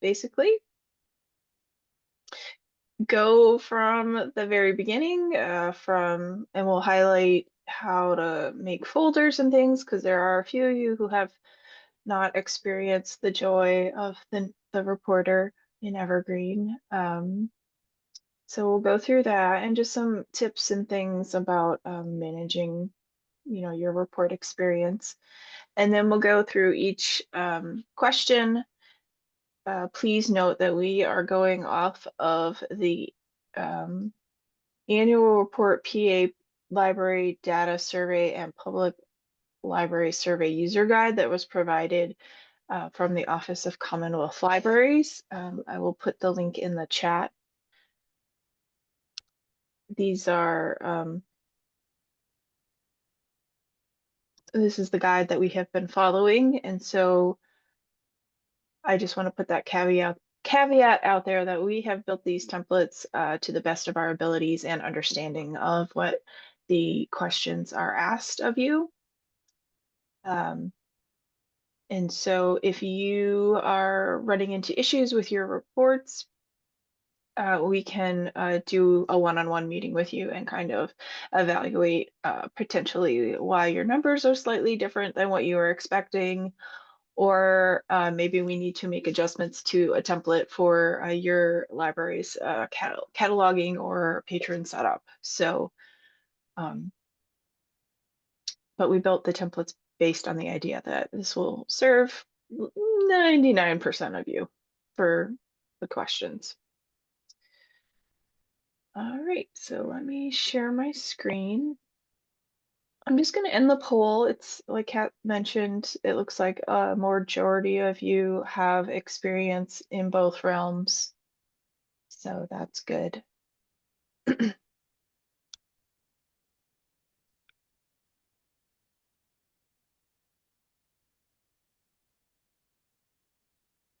basically. Go from the very beginning, and we'll highlight how to make folders and things, because there are a few of you who have not experienced the joy of the reporter in Evergreen. So we'll go through that and just some tips and things about managing, your report experience. And then we'll go through each question. Please note that we are going off of the annual report PA Library Data Survey and Public Library Survey User Guide that was provided from the Office of Commonwealth Libraries. I will put the link in the chat. These are, this is the guide that we have been following, and so I just want to put that caveat out there that we have built these templates to the best of our abilities and understanding of what the questions are asked of you. And so if you are running into issues with your reports, we can do a one-on-one meeting with you and kind of evaluate potentially why your numbers are slightly different than what you were expecting, or maybe we need to make adjustments to a template for your library's cataloging or patron setup. So, but we built the templates based on the idea that this will serve 99% of you for the questions. All right, so let me share my screen. I'm just going to end the poll. It's like Kat mentioned, it looks like a majority of you have experience in both realms, so that's good.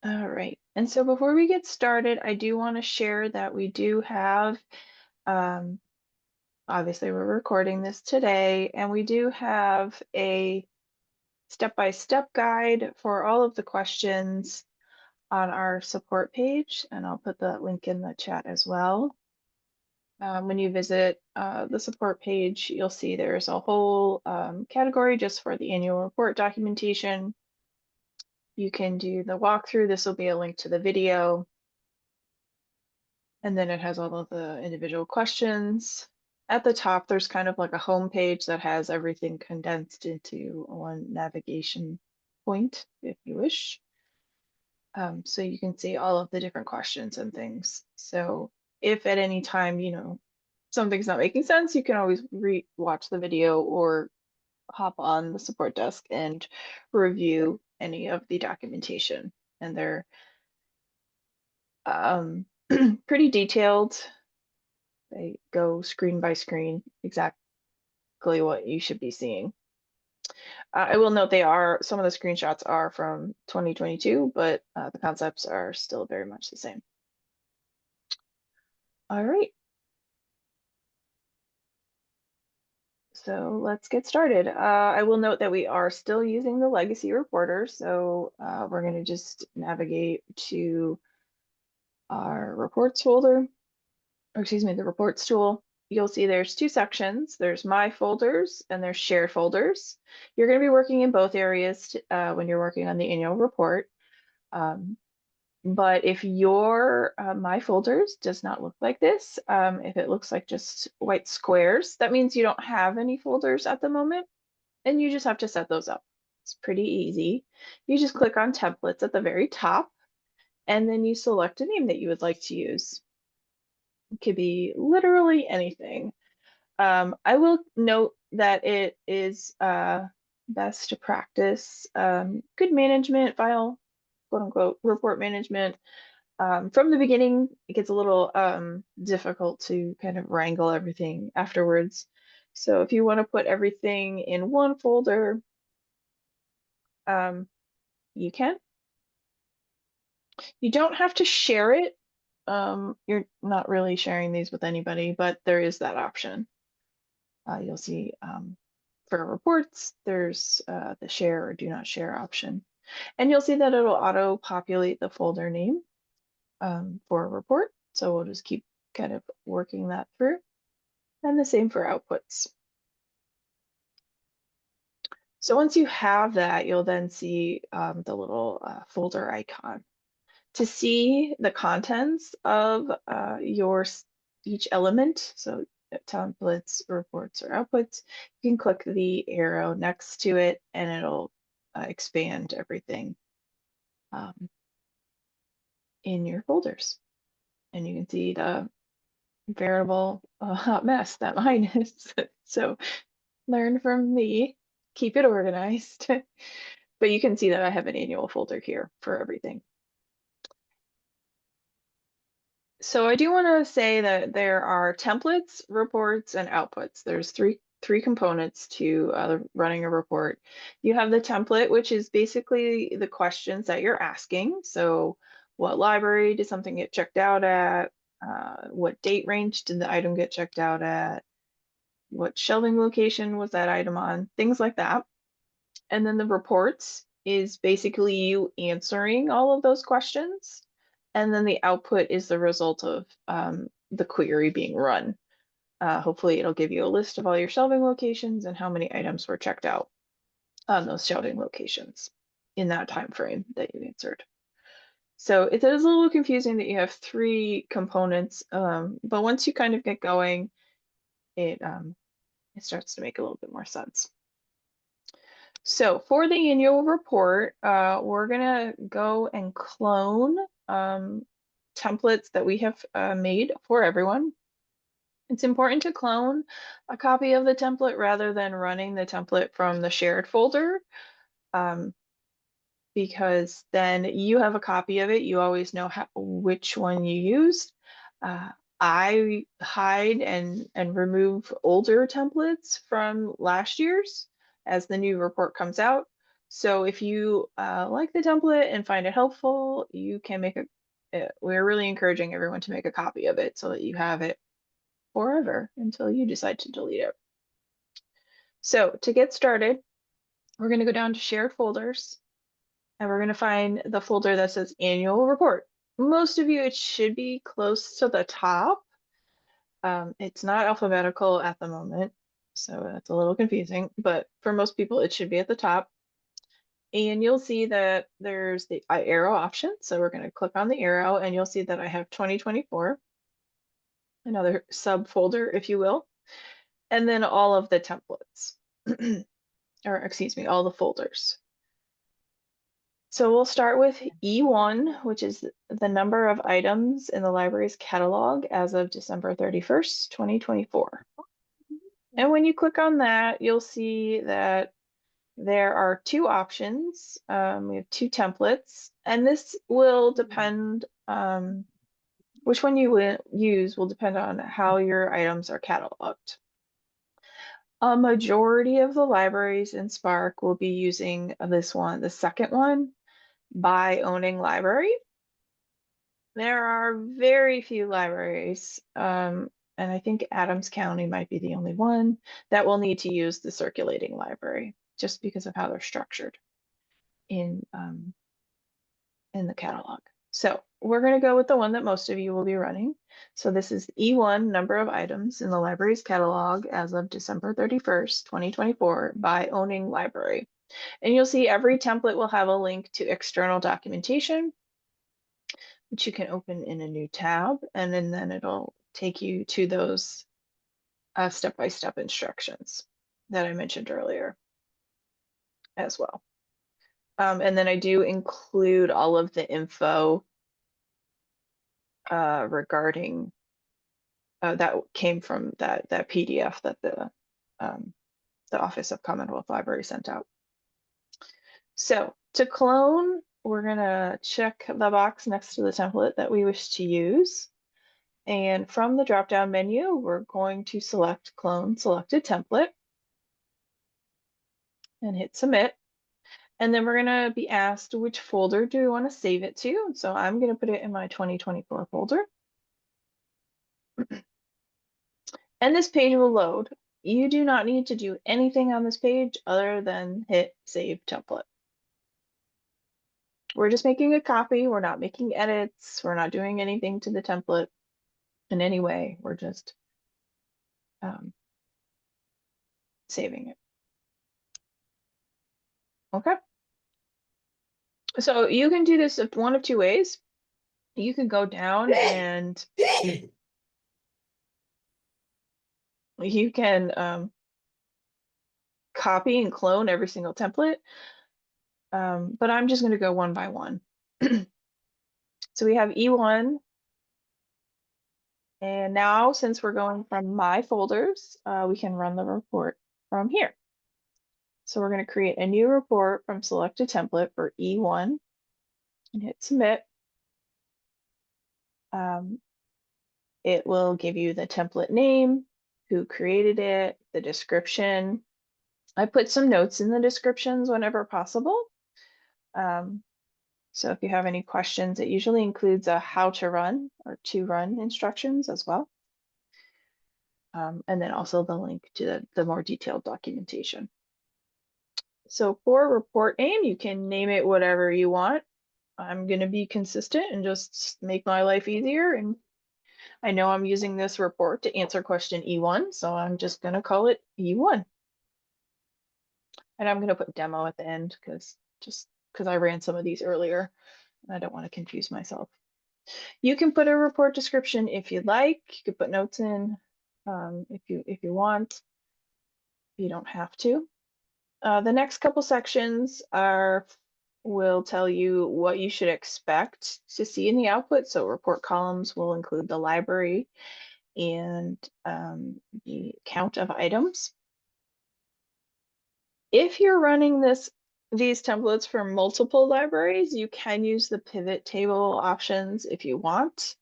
All right, and so before we get started, I do want to share that we do have, obviously we're recording this today, and we do have a step-by-step guide for all of the questions on our support page, and I'll put the link in the chat as well. When you visit the support page, you'll see there's a whole category just for the annual report documentation. You can do the walkthrough. This will be a link to the video. And then it has all of the individual questions. At the top, there's kind of like a home page that has everything condensed into one navigation point, if you wish. So you can see all of the different questions and things. So if at any time, something's not making sense, you can always watch the video or hop on the support desk and review any of the documentation. And they're pretty detailed. They go screen by screen, exactly what you should be seeing. I will note some of the screenshots are from 2022, but the concepts are still very much the same. All right. So let's get started. I will note that we are still using the legacy reporter, so we're going to just navigate to our reports folder, or excuse me, the reports tool. You'll see there's two sections. There's my folders and there's shared folders. You're going to be working in both areas when you're working on the annual report. But if your My Folders does not look like this, if it looks like just white squares, that means you don't have any folders at the moment, and you just have to set those up. It's pretty easy. You just click on templates at the very top, and then you select a name that you would like to use. It could be literally anything. I will note that it is best to practice good management, file, quote unquote, report management. From the beginning, it gets a little difficult to kind of wrangle everything afterwards. So if you want to put everything in one folder, you can. You don't have to share it. You're not really sharing these with anybody, but there is that option. You'll see for reports, there's the share or do not share option. And you'll see that it'll auto-populate the folder name. for a report. So we'll just keep kind of working that through. And the same for outputs. So once you have that, you'll then see the little folder icon. To see the contents of each element, so templates, reports, or outputs, you can click the arrow next to it and it'll expand everything in your folders. And you can see the veritable hot mess that mine is. So learn from me, keep it organized. But you can see that I have an annual folder here for everything. So I do want to say that there are templates, reports, and outputs. There's three components to running a report. You have the template, which is basically the questions that you're asking. So what library did something get checked out at? What date range did the item get checked out at? What shelving location was that item on? Things like that. And then the reports is basically you answering all of those questions. And then the output is the result of the query being run. Hopefully it'll give you a list of all your shelving locations and how many items were checked out on those shelving locations in that time frame that you answered. So it is a little confusing that you have three components, but once you kind of get going, it starts to make a little bit more sense. So for the annual report, we're gonna go and clone templates that we have made for everyone. It's important to clone a copy of the template rather than running the template from the shared folder, because then you have a copy of it. You always know which one you used. I hide and remove older templates from last year's as the new report comes out. So if you like the template and find it helpful, you can make we're really encouraging everyone to make a copy of it so that you have it forever until you decide to delete it. So to get started, we're going to go down to shared folders and we're going to find the folder that says annual report. Most of you, it should be close to the top. It's not alphabetical at the moment, so that's a little confusing, but for most people, it should be at the top. And you'll see that there's the arrow option. So we're going to click on the arrow and you'll see that I have 2024, another subfolder, if you will, and then all of the templates, or excuse me, all the folders. So we'll start with E1, which is the number of items in the library's catalog as of December 31st, 2024. And when you click on that, you'll see that there are two options. We have two templates, and this will depend, which one you use will depend on how your items are cataloged. A majority of the libraries in Spark will be using this one, the second one, by owning library. There are very few libraries, and I think Adams County might be the only one that will need to use the circulating library just because of how they're structured in the catalog. So we're going to go with the one that most of you will be running. So this is E1, number of items in the library's catalog as of December 31st, 2024 by owning library. And you'll see every template will have a link to external documentation, which you can open in a new tab, and then it'll take you to those step-by-step instructions that I mentioned earlier as well. And then I do include all of the info regarding that came from that PDF that the Office of Commonwealth Library sent out. So to clone, we're gonna check the box next to the template that we wish to use. And from the drop-down menu, we're going to select Clone Selected Template and hit Submit. And then we're going to be asked which folder do we want to save it to. So I'm going to put it in my 2024 folder. And this page will load. You do not need to do anything on this page other than hit Save Template. We're just making a copy. We're not making edits. We're not doing anything to the template in any way. We're just saving it. Okay. So you can do this one of two ways. You can go down and you can copy and clone every single template. But I'm just going to go one by one. So we have E1. And now, since we're going from my folders, we can run the report from here. So we're going to create a new report from select a template for E1 and hit submit. It will give you the template name, who created it, the description. I put some notes in the descriptions whenever possible. So if you have any questions, it usually includes a how to run or to run instructions as well. And then also the link to the more detailed documentation. So for report name, you can name it whatever you want. I'm going to be consistent and just make my life easier. And I know I'm using this report to answer question E1, so I'm just going to call it E1. And I'm going to put demo at the end because I ran some of these earlier and I don't want to confuse myself. You can put a report description if you'd like. You could put notes in if you want. You don't have to. The next couple sections will tell you what you should expect to see in the output. So report columns will include the library and the count of items. If you're running these templates for multiple libraries, you can use the pivot table options if you want.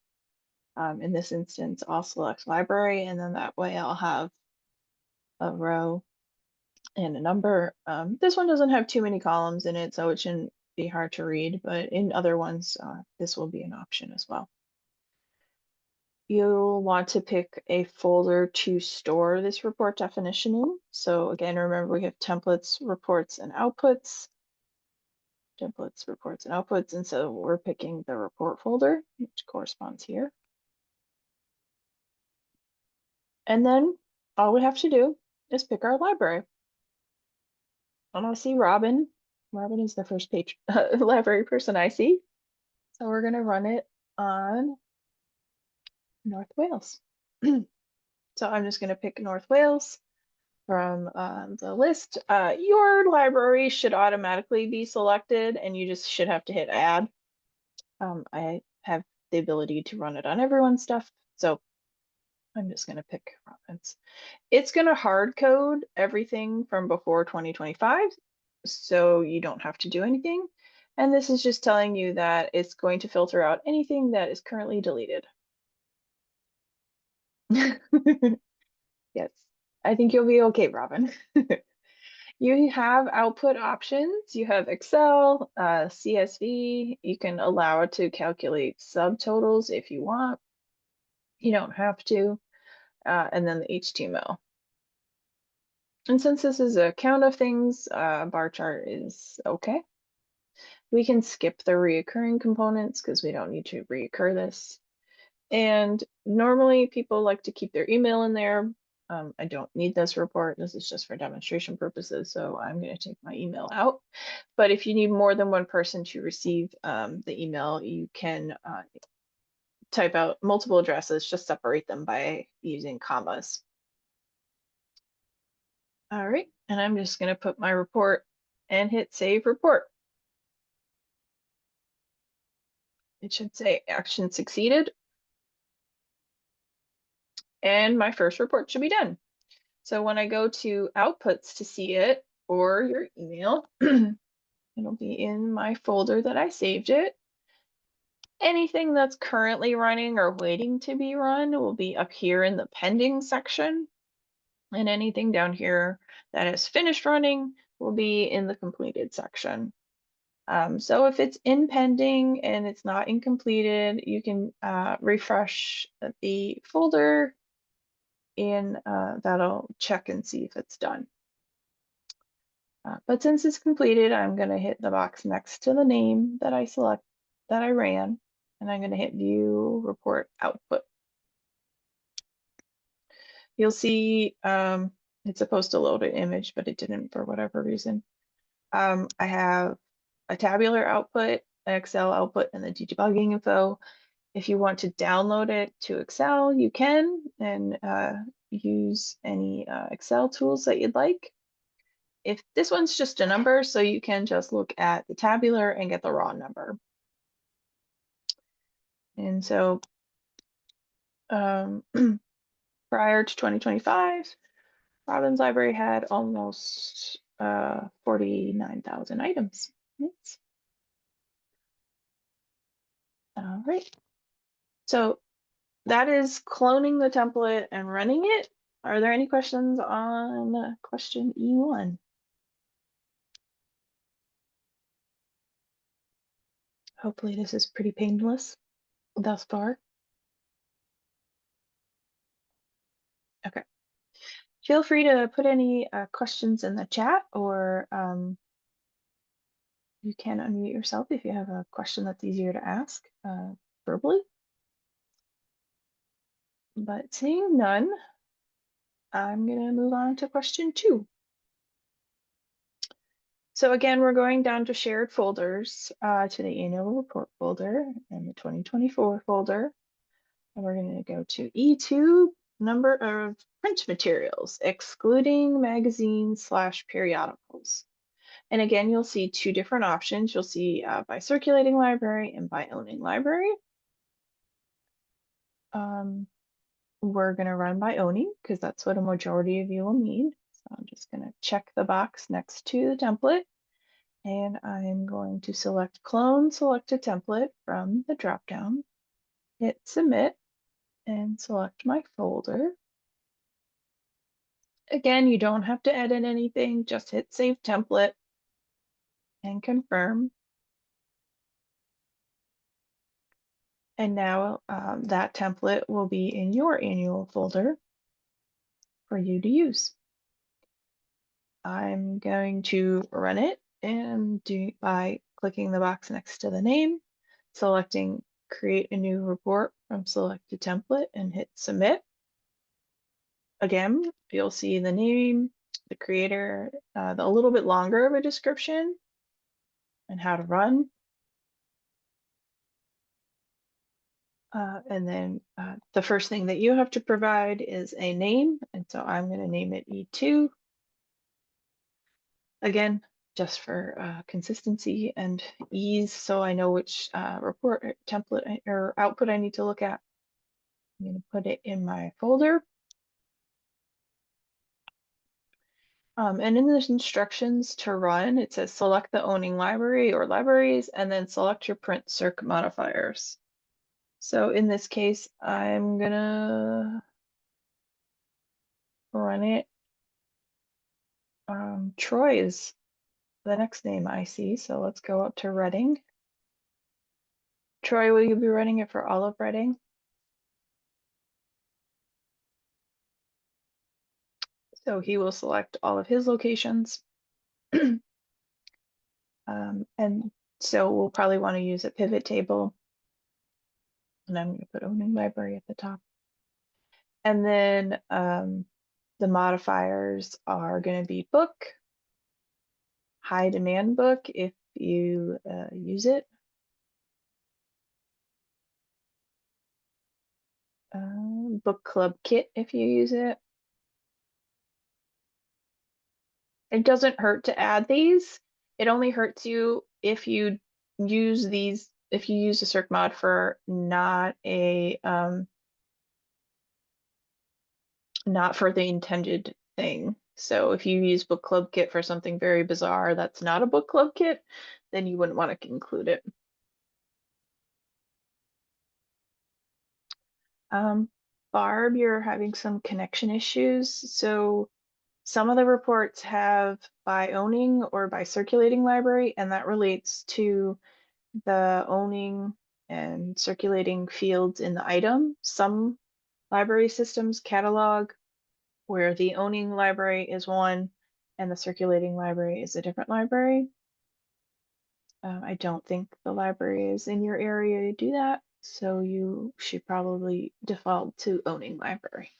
In this instance, I'll select library, and then that way I'll have a row and a number. This one doesn't have too many columns in it, so it shouldn't be hard to read, but in other ones, this will be an option as well. You'll want to pick a folder to store this report definition in. So again, remember we have templates, reports, and outputs. Templates, reports, and outputs, and so we're picking the report folder, which corresponds here. And then all we have to do is pick our library. And I see Robin. Robin is the first page library person I see. So we're going to run it on North Wales. So I'm just going to pick North Wales from the list. Your library should automatically be selected and you just should have to hit add. I have the ability to run it on everyone's stuff. So I'm just going to pick Robin's. It's going to hard code everything from before 2025. So you don't have to do anything. And this is just telling you that it's going to filter out anything that is currently deleted. Yes, I think you'll be okay, Robin. You have output options. You have Excel, CSV. You can allow it to calculate subtotals if you want. You don't have to. And then the HTML. And since this is a count of things, bar chart is okay. We can skip the reoccurring components because we don't need to reoccur this. And normally people like to keep their email in there. I don't need this report. This is just for demonstration purposes. So I'm going to take my email out. But if you need more than one person to receive the email, you can type out multiple addresses, just separate them by using commas. All right, and I'm just going to put my report and hit save report. It should say action succeeded. And my first report should be done. So when I go to outputs to see it or your email, it'll be in my folder that I saved it. Anything that's currently running or waiting to be run will be up here in the pending section. And anything down here that is finished running will be in the completed section. So if it's in pending and it's not incompleted, you can refresh the folder and that'll check and see if it's done. But since it's completed, I'm going to hit the box next to the name that I ran, and I'm going to hit View Report Output. You'll see it's supposed to load an image, but it didn't for whatever reason. I have a tabular output, an Excel output, and the debugging info. If you want to download it to Excel, you can, and use any Excel tools that you'd like. If this one's just a number, so you can just look at the tabular and get the raw number. And so prior to 2025, Robbins Library had almost 49,000 items. Nice. All right. So that is cloning the template and running it. Are there any questions on question E1? Hopefully this is pretty painless thus far. Okay. Feel free to put any questions in the chat, or you can unmute yourself if you have a question that's easier to ask verbally. But seeing none, I'm going to move on to question 2. So again, we're going down to shared folders, to the annual report folder and the 2024 folder. And we're going to go to E2, number of print materials, excluding magazines / periodicals. And again, you'll see 2 different options. You'll see by circulating library and by owning library. We're going to run by owning because that's what a majority of you will need. So I'm just going to check the box next to the template, and I'm going to select clone selected template from the dropdown, hit submit, and select my folder. Again, you don't have to edit anything, just hit save template and confirm. And now that template will be in your annual folder for you to use. I'm going to run it and do by clicking the box next to the name, selecting create a new report from selected template and hit submit. Again, you'll see the name, the creator, a little bit longer of a description, and how to run. And then the first thing that you have to provide is a name. And so I'm going to name it E2. Again, just for consistency and ease, so I know which report template or output I need to look at. I'm going to put it in my folder. And in the instructions to run, it says select the owning library or libraries, and then select your print circ modifiers. So in this case, I'm gonna run it. Troy is the next name I see, so let's go up to Reading. Troy, will you be running it for all of Reading? So he will select all of his locations. And so we'll probably want to use a pivot table. And I'm going to put owning library at the top. And then the modifiers are going to be book, high demand book if you use it. Book club kit if you use it. It doesn't hurt to add these. It only hurts you if you use these, if you use a circ mod for not for the intended thing. So if you use book club kit for something very bizarre that's not a book club kit, then you wouldn't want to include it. Barb, you're having some connection issues. So some of the reports have by owning or by circulating library, and that relates to the owning and circulating fields in the item. Some library systems catalog where the owning library is one and the circulating library is a different library. I don't think the library is in your area to do that, so you should probably default to owning library.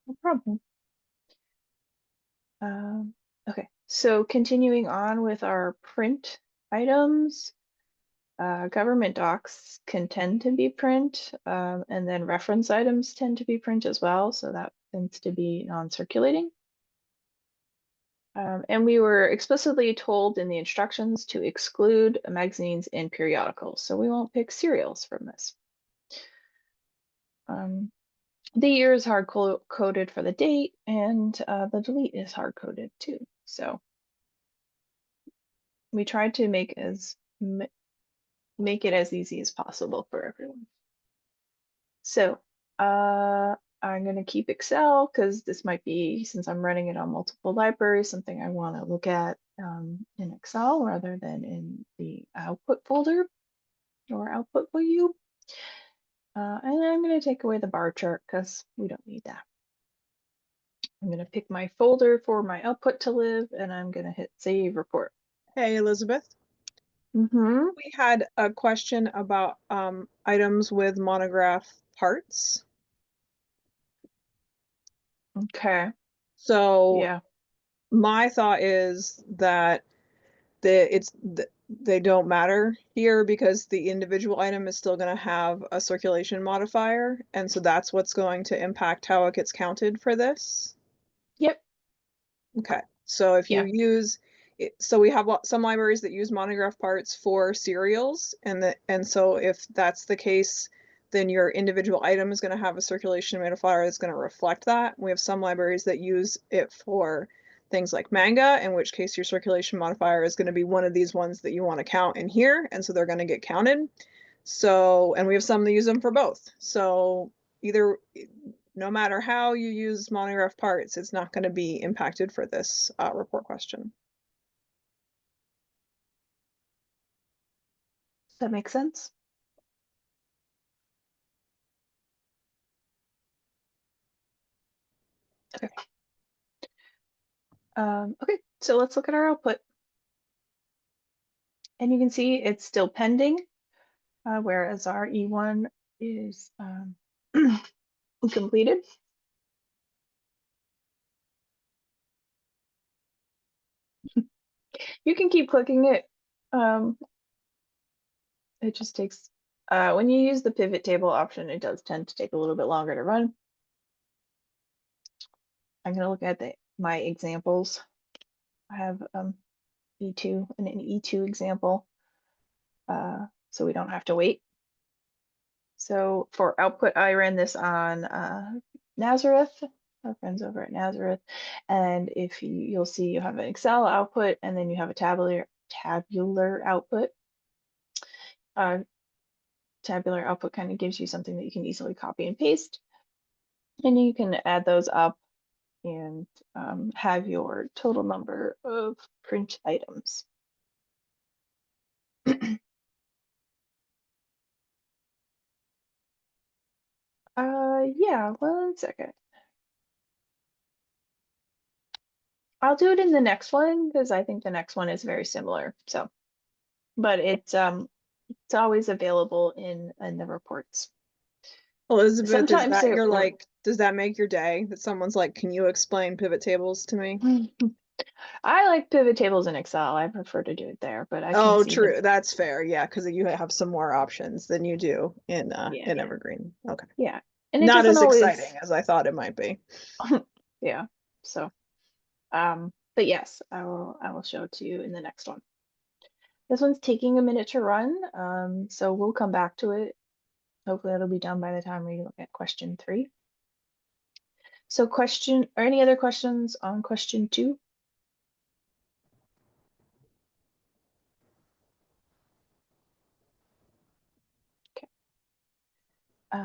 No problem. Okay, so continuing on with our print items, government docs can tend to be print, and then reference items tend to be print as well, so that tends to be non-circulating. And we were explicitly told in the instructions to exclude magazines and periodicals, so we won't pick serials from this. The year is hard coded for the date, and the delete is hard coded too. So we tried to make it as easy as possible for everyone. So I'm going to keep Excel because this might be, since I'm running it on multiple libraries, something I want to look at in Excel rather than in the output folder or output view. And I'm going to take away the bar chart because we don't need that. I'm going to pick my folder for my output to live, and I'm going to hit save report. Hey, Elizabeth. Mm-hmm. We had a question about items with monograph parts. Okay. So Yeah. my thought is that they don't matter here because the individual item is still going to have a circulation modifier, and so that's what's going to impact how it gets counted for this. Yep. Okay, so if you Yeah. use it, so we have some libraries that use monograph parts for serials, and so if that's the case, then your individual item is going to have a circulation modifier that's going to reflect that. We have some libraries that use it for things like manga, in which case your circulation modifier is going to be one of these ones that you want to count in here, and so they're going to get counted. So, and we have some that use them for both. So either, no matter how you use monograph parts, it's not going to be impacted for this report question. Does that make sense? Okay. Okay, so let's look at our output. And you can see it's still pending, whereas our E1 is completed. You can keep clicking it. It just takes, when you use the pivot table option, it does tend to take a little bit longer to run. I'm going to look at my examples. I have E2 and an E2 example, so we don't have to wait. So for output, I ran this on Nazareth, our friends over at Nazareth. And if you'll see, you have an Excel output, and then you have a tabular output. Tabular output kind of gives you something that you can easily copy and paste. And you can add those up and have your total number of print items. Yeah, 1 second. I'll do it in the next one because I think the next one is very similar. So, but it's always available in the reports. Elizabeth, is Sometimes that they're your does that make your day that someone's like, can you explain pivot tables to me? I like pivot tables in Excel. I prefer to do it there, but I can Oh, see true. That's fair. Yeah, because you have some more options than you do in yeah, Evergreen. Okay. yeah, and it Not doesn't as always exciting as I thought it might be. yeah. So but yes, I will show it to you in the next one. This one's taking a minute to run, so we'll come back to it. Hopefully it'll be done by the time we look at question 3. So any other questions on question 2? Okay.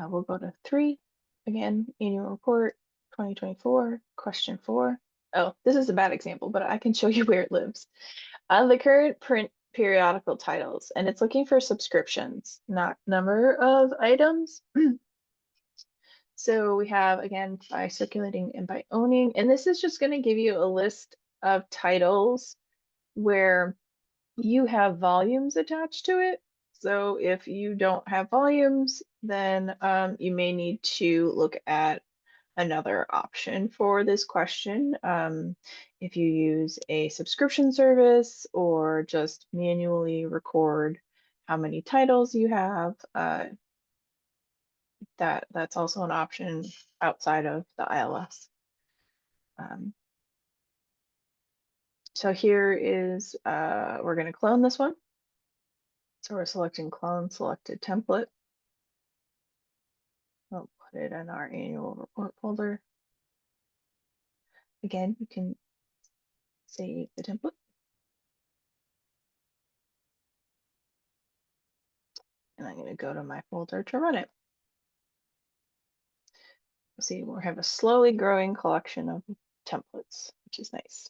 We'll go to 3. Again, annual report 2024, question 4. Oh, this is a bad example, but I can show you where it lives. The current print periodical titles, and it's looking for subscriptions, not number of items. So we have, again, by circulating and by owning, and this is just going to give you a list of titles where you have volumes attached to it. So if you don't have volumes, then you may need to look at another option for this question. If you use a subscription service or just manually record how many titles you have, that's also an option outside of the ILS. So here is, we're going to clone this one. So we're selecting clone selected template. We'll put it in our annual report folder. Again, you can save the template. And I'm going to go to my folder to run it. See, we have a slowly growing collection of templates, which is nice.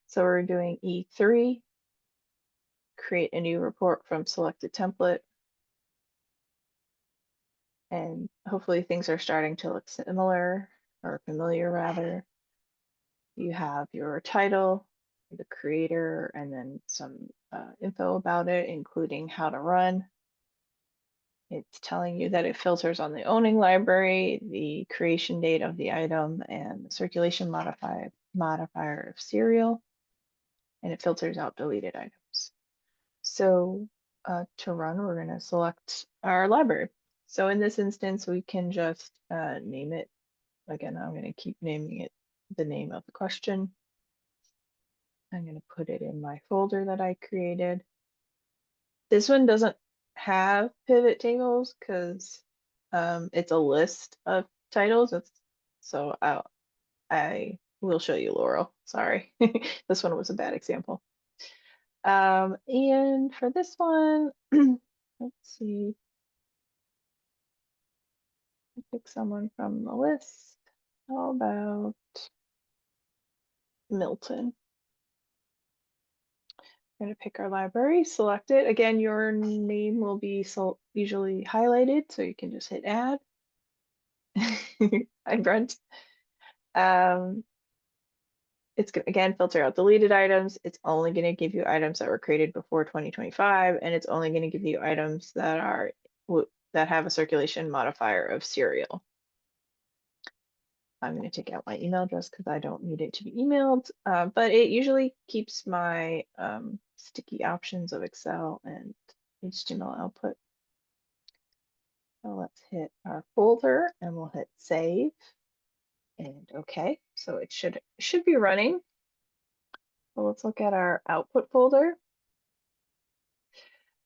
So we're doing E3, create a new report from selected template. And hopefully things are starting to look similar or familiar rather. You have your title, the creator, and then some info about it, including how to run. It's telling you that it filters on the owning library, the creation date of the item, and the circulation modifier of serial, and it filters out deleted items. So to run, we're going to select our library. So in this instance, we can just name it. Again, I'm going to keep naming it the name of the question. I'm going to put it in my folder that I created. This one doesn't have pivot tables because it's a list of titles. So I will show you, Laurel. Sorry, this one was a bad example. And for this one, let's see. Pick someone from the list. How about Milton? We're going to pick our library, select it. Again, your name will be usually highlighted, so you can just hit add. Hi, Brent. It's going to, again, filter out deleted items. It's only going to give you items that were created before 2025, and it's only going to give you items that have a circulation modifier of serial. I'm going to take out my email address because I don't need it to be emailed, but it usually keeps my sticky options of Excel and HTML output. So let's hit our folder and we'll hit save and okay. So it should be running. So let's look at our output folder.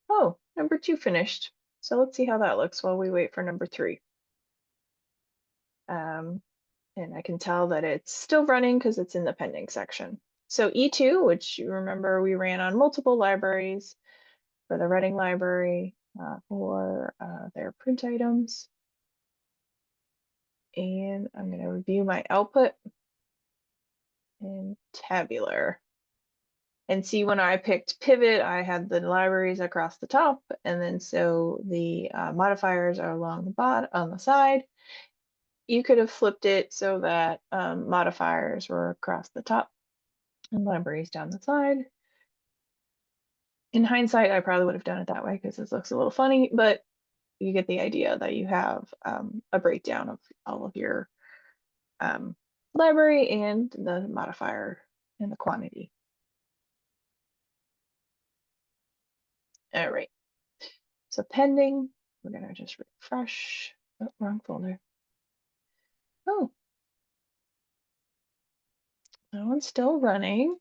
Oh, number 2 finished. So let's see how that looks while we wait for number 3. And I can tell that it's still running because it's in the pending section. So E2, which you remember we ran on multiple libraries for the Reading Library for their print items. And I'm going to review my output in tabular. And see, when I picked pivot, I had the libraries across the top, and then so the modifiers are along the bottom on the side. You could have flipped it so that modifiers were across the top and libraries down the side. In hindsight, I probably would have done it that way because this looks a little funny, but you get the idea that you have a breakdown of all of your library and the modifier and the quantity. All right, so pending, we're gonna just refresh. Oh, wrong folder. Oh, that one's still running.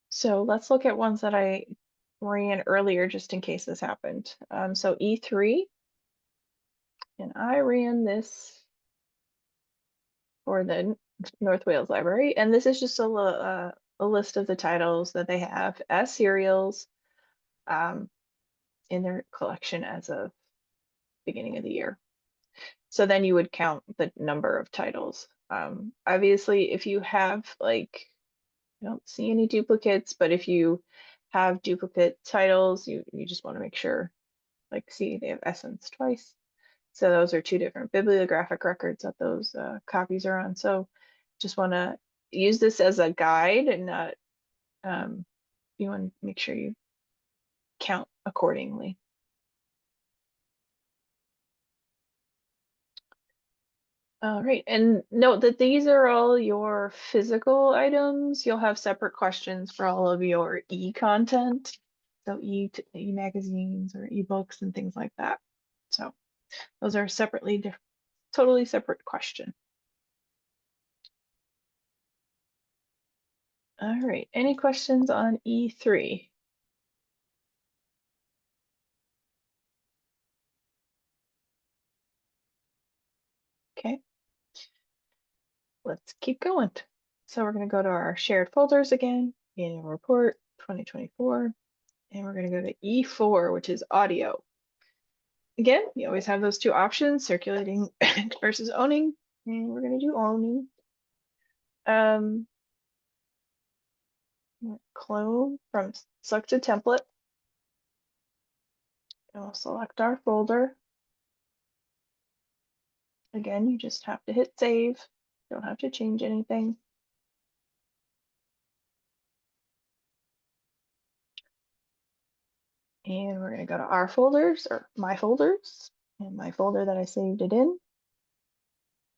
So let's look at ones that I ran earlier just in case this happened. So E3, and I ran this for the North Wales Library, and this is just a list of the titles that they have as serials in their collection as of beginning of the year. So then you would count the number of titles. Obviously, if you have I don't see any duplicates, but if you have duplicate titles, you just want to make sure, see, they have Essence twice. So those are two different bibliographic records that those copies are on. So just want to use this as a guide and not, you want to make sure you count accordingly. All right, and note that these are all your physical items. You'll have separate questions for all of your e-content. So e-magazines or e-books and things like that. So those are separately, totally separate question. All right, any questions on E3? Okay, let's keep going. So we're going to go to our shared folders again, annual report 2024, and we're going to go to E4, which is audio. Again, you always have those two options, circulating versus owning, and we're going to do owning. Clone from selected template, and we'll select our folder. Again, you just have to hit save. Don't have to change anything. And we're going to go to our folders or my folders and my folder that I saved it in.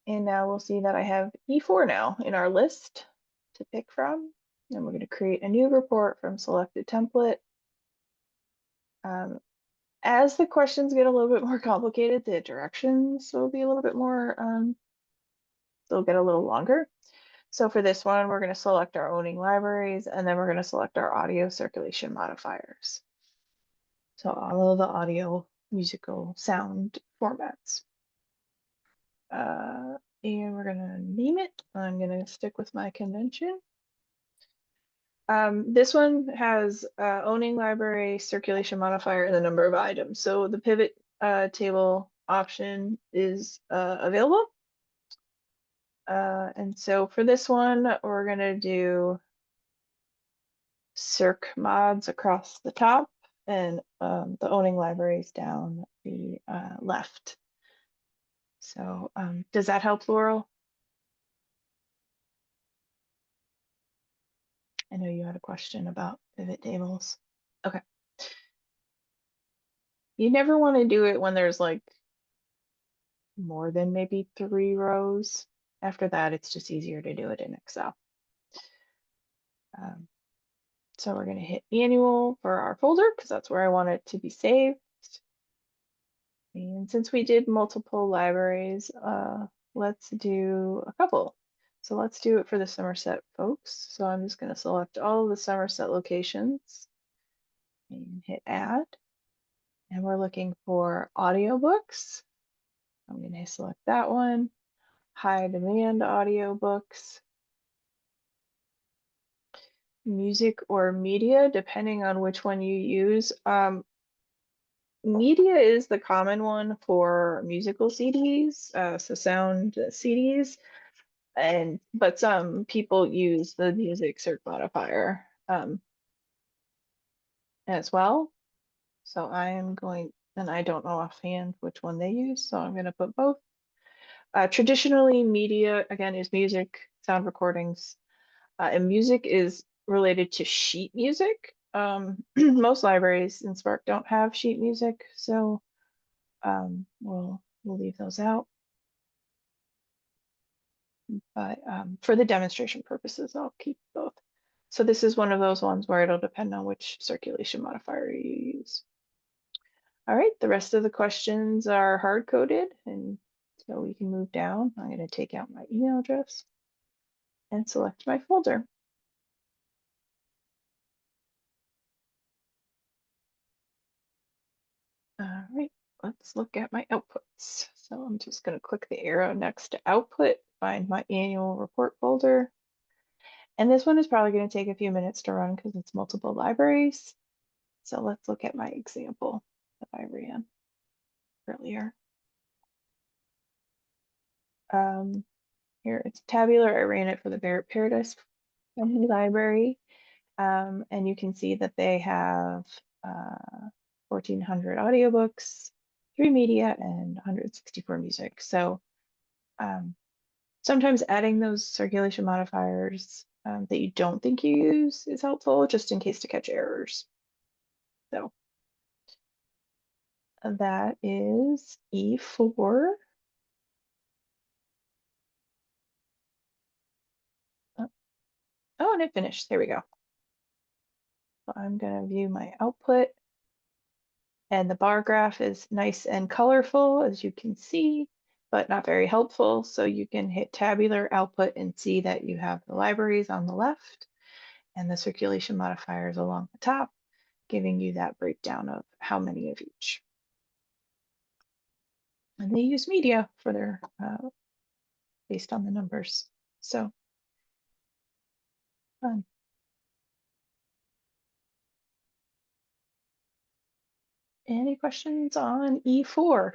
And now we'll see that I have E4 now in our list to pick from. And we're going to create a new report from selected template. As the questions get a little bit more complicated, the directions will be a little bit more, they'll get a little longer. So for this one, we're going to select our owning libraries, and then we're going to select our audio circulation modifiers. So all of the audio musical sound formats. And we're going to name it. I'm going to stick with my convention. This one has owning library, circulation modifier, and the number of items. So the pivot table option is available. And so for this one, we're going to do circ mods across the top and the owning libraries down the left. So does that help, Laurel? I know you had a question about pivot tables. Okay. You never want to do it when there's like more than maybe 3 rows. After that, it's just easier to do it in Excel. So we're going to hit annual for our folder because that's where I want it to be saved. And since we did multiple libraries, let's do a couple. So let's do it for the Somerset folks. So I'm just going to select all of the Somerset locations and hit add. And we're looking for audiobooks. I'm going to select that one. High demand audiobooks. Music or media, depending on which one you use. Media is the common one for musical CDs, so sound CDs, but some people use the music circ modifier as well. So I am going, and I don't know offhand which one they use, so I'm going to put both. Traditionally, media again is music, sound recordings, and music is related to sheet music. Most libraries in Spark don't have sheet music, so we'll leave those out. But for the demonstration purposes, I'll keep both. So this is one of those ones where it'll depend on which circulation modifier you use. All right, the rest of the questions are hard-coded, and so we can move down. I'm going to take out my email address and select my folder. All right, let's look at my outputs. So I'm just going to click the arrow next to output, find my annual report folder. And this one is probably going to take a few minutes to run because it's multiple libraries. So let's look at my example that I ran earlier. Here it's tabular. I ran it for the Barrett Paradise Family Library. And you can see that they have 1,400 audiobooks, 3 media and 164 music. So sometimes adding those circulation modifiers that you don't think you use is helpful, just in case to catch errors. So that is E4. Oh, and it finished. There we go. So I'm going to view my output. And the bar graph is nice and colorful, as you can see, but not very helpful. So you can hit tabular output and see that you have the libraries on the left and the circulation modifiers along the top, giving you that breakdown of how many of each. And they use media for their, based on the numbers. So fun. Any questions on E4?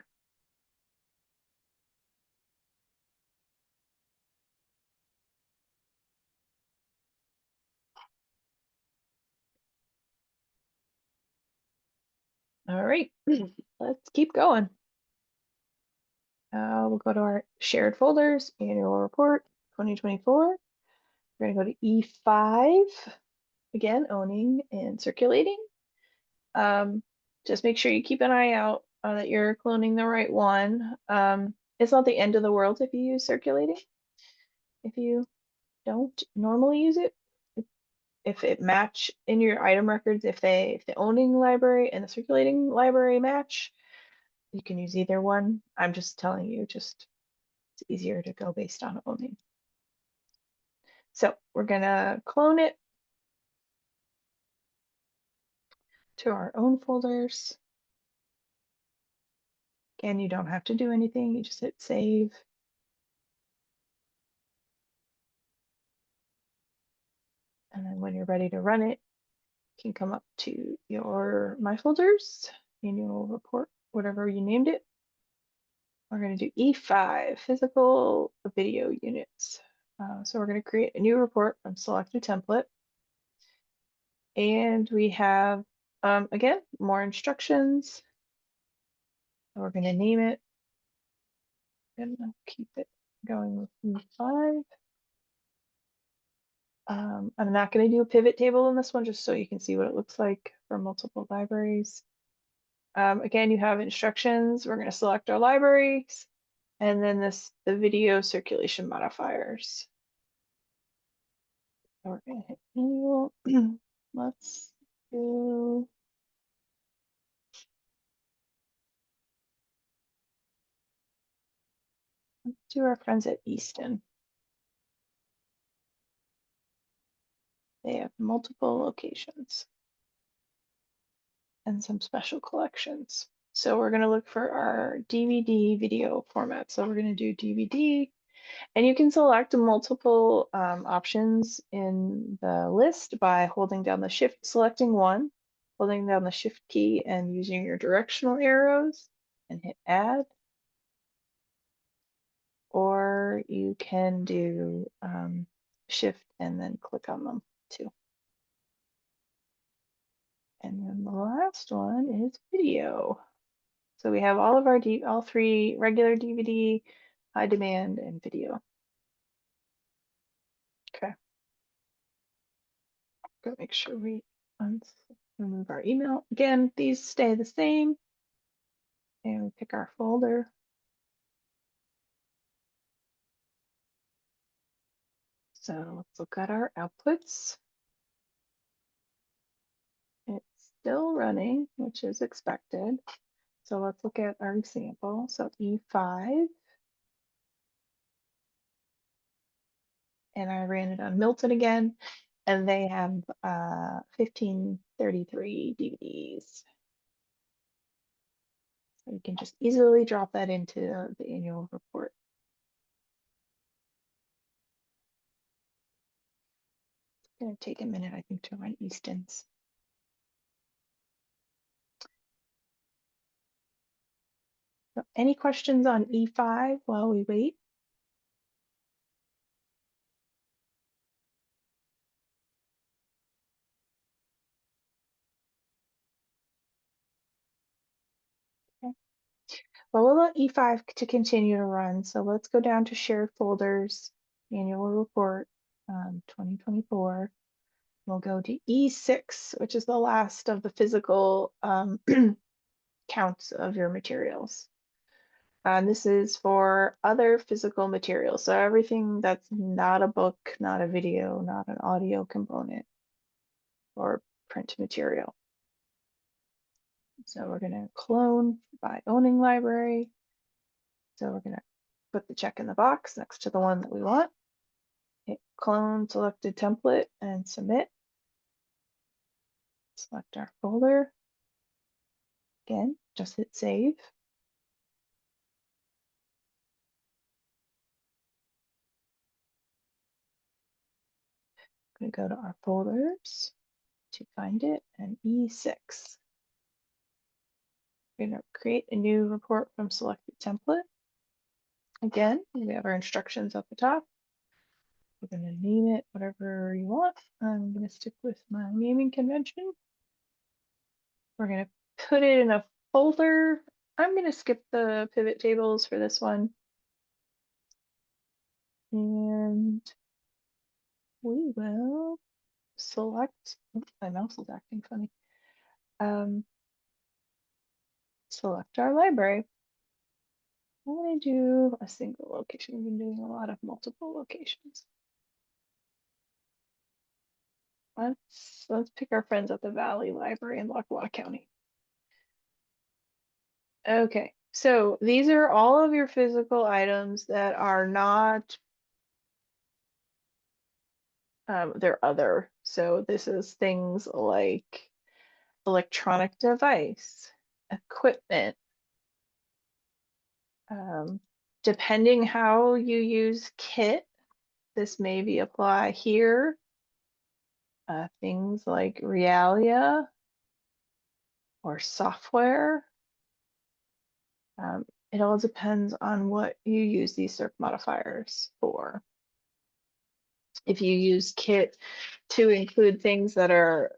All right, let's keep going. We'll go to our shared folders, annual report 2024. We're going to go to E5, again, owning and circulating. Just make sure you keep an eye out that you're cloning the right one. It's not the end of the world if you use circulating. If you don't normally use it, if it match in your item records, if the owning library and the circulating library match, you can use either one. I'm just telling you, just it's easier to go based on owning. So we're gonna clone it to our own folders. Again, you don't have to do anything, you just hit save. And then when you're ready to run it, you can come up to your My Folders, annual report, whatever you named it. We're going to do E5, physical video units. So we're going to create a new report from select a template. And we have, again, more instructions. We're going to name it. And I'll keep it going with E5. I'm not going to do a pivot table in this one, just so you can see what it looks like for multiple libraries. Again, you have instructions. We're going to select our libraries, and then the video circulation modifiers. So we're going to hit annual. Let's do our friends at Easton. They have multiple locations and some special collections. So we're going to look for our DVD video format. So we're going to do DVD, and you can select multiple options in the list by holding down the shift, selecting one, holding down the shift key and using your directional arrows and hit add. Or you can do shift and then click on them too. And then the last one is video. So we have all of our all three: regular DVD, high demand, and video. Okay. Go make sure we remove our email. Again, these stay the same. And we pick our folder. So let's look at our outputs. It's still running, which is expected. So let's look at our example. So E5. And I ran it on Milton again, and they have 1533 DVDs. So you can just easily drop that into the annual report. It's going to take a minute, I think, to run Easton's. So any questions on E5 while we wait? Okay. But we'll let E5 to continue to run. So let's go down to shared folders, annual report, 2024. We'll go to E6, which is the last of the physical counts of your materials. And this is for other physical materials. So everything that's not a book, not a video, not an audio component or print material. So we're going to clone by owning library. So we're going to put the check in the box next to the one that we want. Hit clone selected template and submit. Select our folder. Again, just hit save. I'm going to go to our folders to find it and E6. We're going to create a new report from selected template. Again, we have our instructions at the top. We're going to name it whatever you want. I'm going to stick with my naming convention. We're going to put it in a folder. I'm going to skip the pivot tables for this one. And we will select, oops, my mouse is acting funny. Select our library. I'm going to do a single location. We've been doing a lot of multiple locations. Let's pick our friends at the Valley Library in Lackawanna County. Okay, so these are all of your physical items that are not, they're other. So this is things like electronic device, equipment. Depending how you use Kit, this may be apply here. Things like Realia or software. It all depends on what you use these circ modifiers for. If you use Kit to include things that are,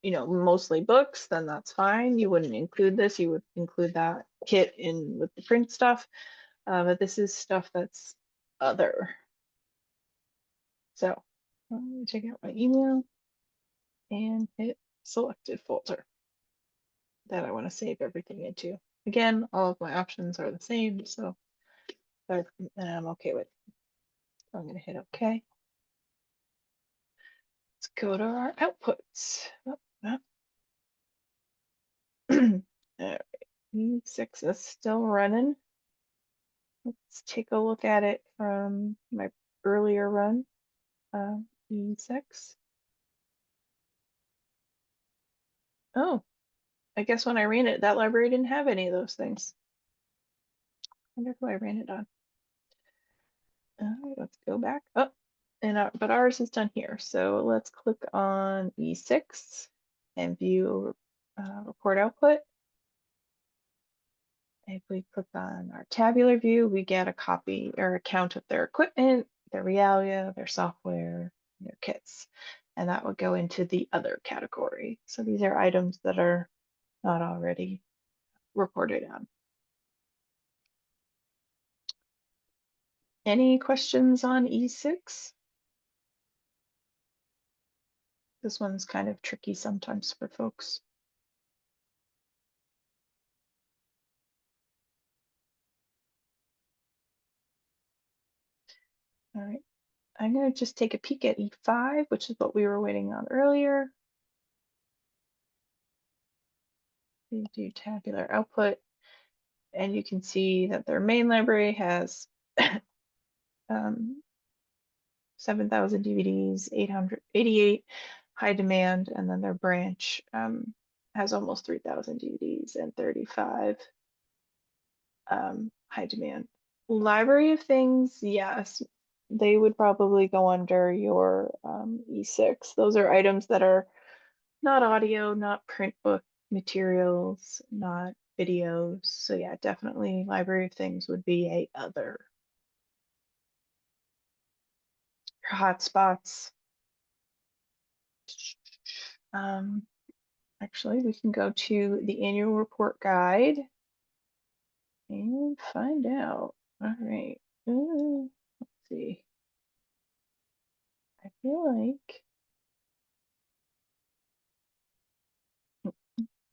mostly books, then that's fine. You wouldn't include this. You would include that Kit in with the print stuff. But this is stuff that's other. So let me check out my email and hit selected folder that I want to save everything into. Again, all of my options are the same, so I'm okay with it. So I'm going to hit OK. Let's go to our outputs. All right, E6 is still running. Let's take a look at it from my earlier run. E6. Oh, I guess when I ran it, that library didn't have any of those things. I wonder who I ran it on. Let's go back up. But ours is done here. So let's click on E6 and view report output. If we click on our tabular view, we get a copy or a count of their equipment, their Realia, their software, their kits. And that would go into the other category. So these are items that are not already reported on. Any questions on E6? This one's kind of tricky sometimes for folks. All right, I'm going to just take a peek at E5, which is what we were waiting on earlier. We do tabular output, and you can see that their main library has 7,000 DVDs, 888 high demand, and then their branch has almost 3,000 DVDs and 35 high demand. Library of things, yes, they would probably go under your E6. Those are items that are not audio, not print book materials, not videos. So yeah, definitely library of things would be a other. Your hotspots. Actually, we can go to the annual report guide and find out. All right. Let's see. I feel like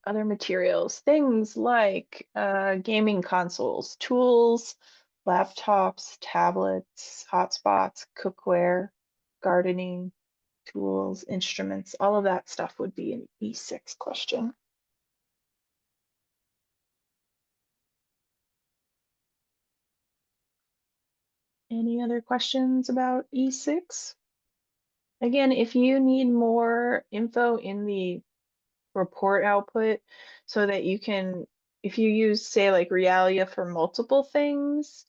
other materials, things like gaming consoles, tools, laptops, tablets, hotspots, cookware, gardening, tools, instruments, all of that stuff would be an E6 question. Any other questions about E6? Again, if you need more info in the report output so that you can, if you use, say, like Realia for multiple things,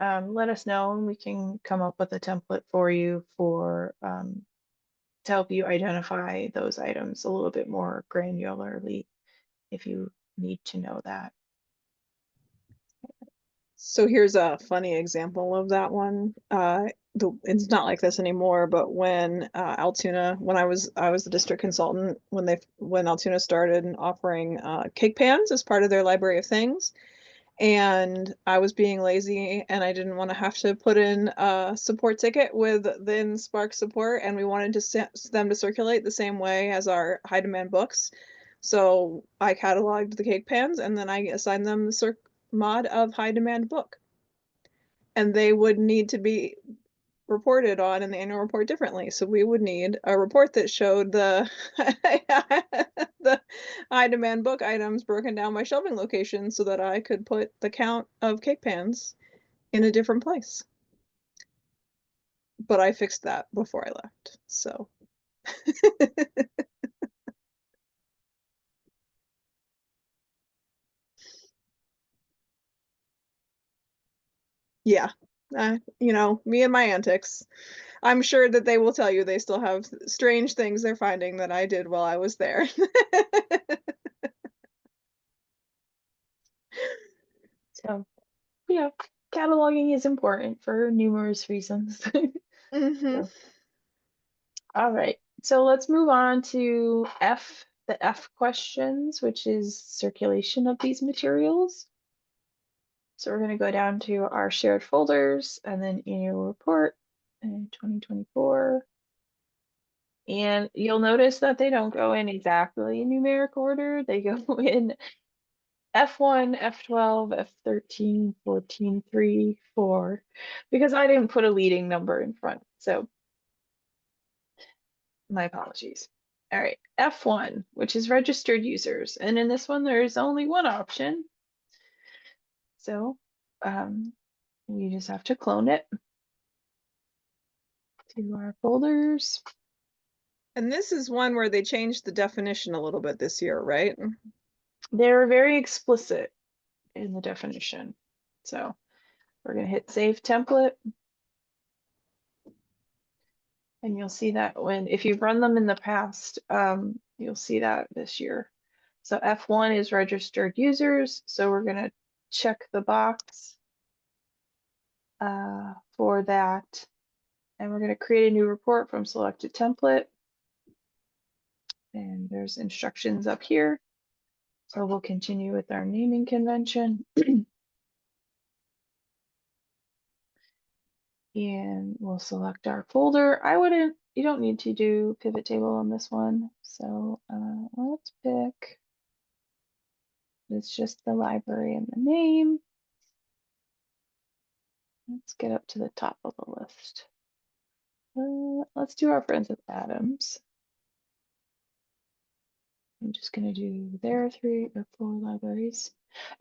let us know and we can come up with a template for you for to help you identify those items a little bit more granularly if you need to know that. So here's a funny example of that one. It's not like this anymore, but when Altoona, when I was the district consultant, when Altoona started offering cake pans as part of their library of things, and I was being lazy and I didn't want to have to put in a support ticket with the Spark support, and we wanted them to circulate the same way as our high demand books. So I cataloged the cake pans and then I assigned them the mod of high demand book. And they would need to be reported on in the annual report differently. So we would need a report that showed the the high demand book items broken down by shelving location so that I could put the count of cake pans in a different place. But I fixed that before I left. So yeah, me and my antics. I'm sure that they will tell you they still have strange things they're finding that I did while I was there. So, yeah, cataloging is important for numerous reasons. Mm-hmm. So, all right, so let's move on to F, the F questions, which is circulation of these materials. So we're going to go down to our shared folders and then annual report in 2024. And you'll notice that they don't go in exactly numeric order. They go in F1, F12, F13, 14, 3, 4, because I didn't put a leading number in front. So my apologies. All right, F1, which is registered users. And in this one, there's only one option. So we just have to clone it to our folders. And this is one where they changed the definition a little bit this year, right? They're very explicit in the definition. So we're going to hit Save Template. And you'll see that if you've run them in the past, you'll see that this year. So F1 is registered users. So we're going to check the box for that. And we're going to create a new report from selected template. And there's instructions up here. So we'll continue with our naming convention. And we'll select our folder. You don't need to do pivot table on this one. So let's pick, it's just the library and the name. Let's get up to the top of the list. Let's do our friends with Adams. I'm just going to do their 3 or 4 libraries.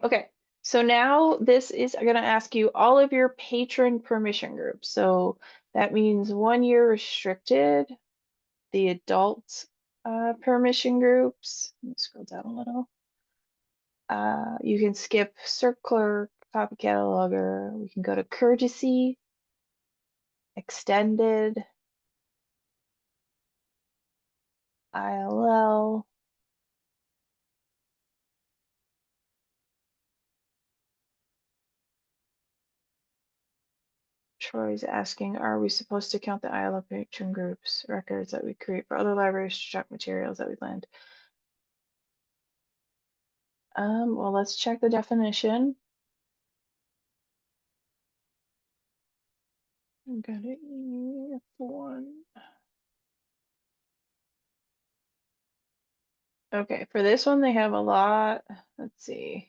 Okay, so now this is going to ask you all of your patron permission groups. So that means 1 year restricted, the adult permission groups. Let me scroll down a little. You can skip Circler, Copy Cataloger. We can go to Courtesy, Extended, ILL. Troy's asking, are we supposed to count the ILL patron groups records that we create for other libraries to check materials that we lend? Well, let's check the definition. Got it. F1. Okay, for this one, they have a lot. Let's see.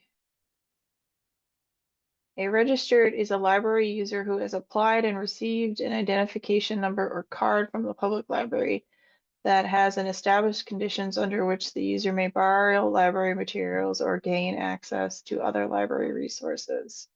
A registered is a library user who has applied and received an identification number or card from the public library that has an established conditions under which the user may borrow library materials or gain access to other library resources.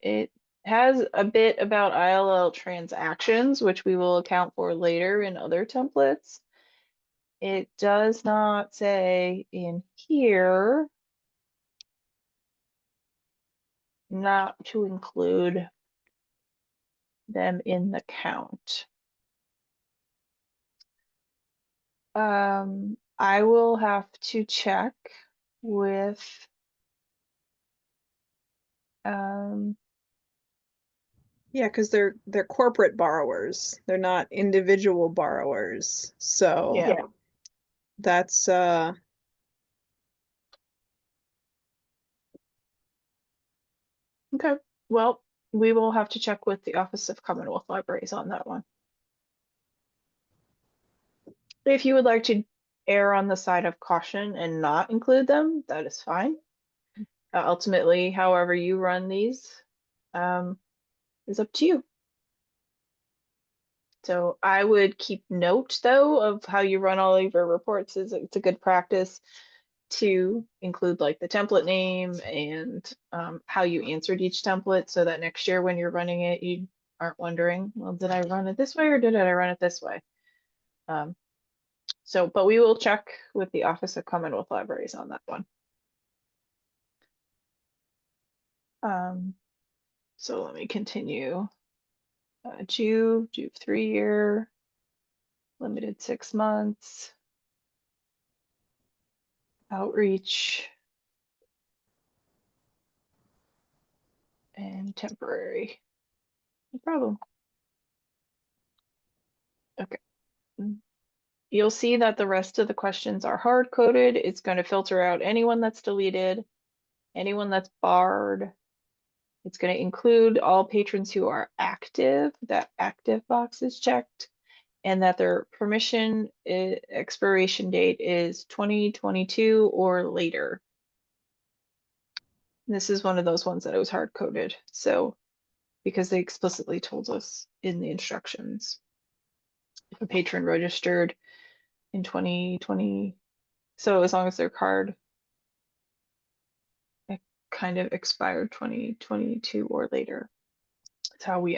It has a bit about ILL transactions, which we will account for later in other templates. It does not say in here not to include them in the count. I will have to check with Yeah, because they're corporate borrowers. They're not individual borrowers. So yeah. that's Okay. Well, we will have to check with the Office of Commonwealth Libraries on that one. If you would like to err on the side of caution and not include them, that is fine. Ultimately, however you run these is up to you. So I would keep note though of how you run all of your reports. It's a good practice to include like the template name and how you answered each template so that next year when you're running it, you aren't wondering, well, did I run it this way or did I run it this way? But we will check with the Office of Commonwealth Libraries on that one. So let me continue. Juve 3-year, limited 6 months, outreach, and temporary. No problem. Okay. You'll see that the rest of the questions are hard coded. It's going to filter out anyone that's deleted, anyone that's barred. It's going to include all patrons who are active, that active box is checked, and that their permission expiration date is 2022 or later. This is one of those ones that it was hard coded. So, because they explicitly told us in the instructions, if a patron registered in 2020, so as long as their card kind of expired 2022 or later. That's how we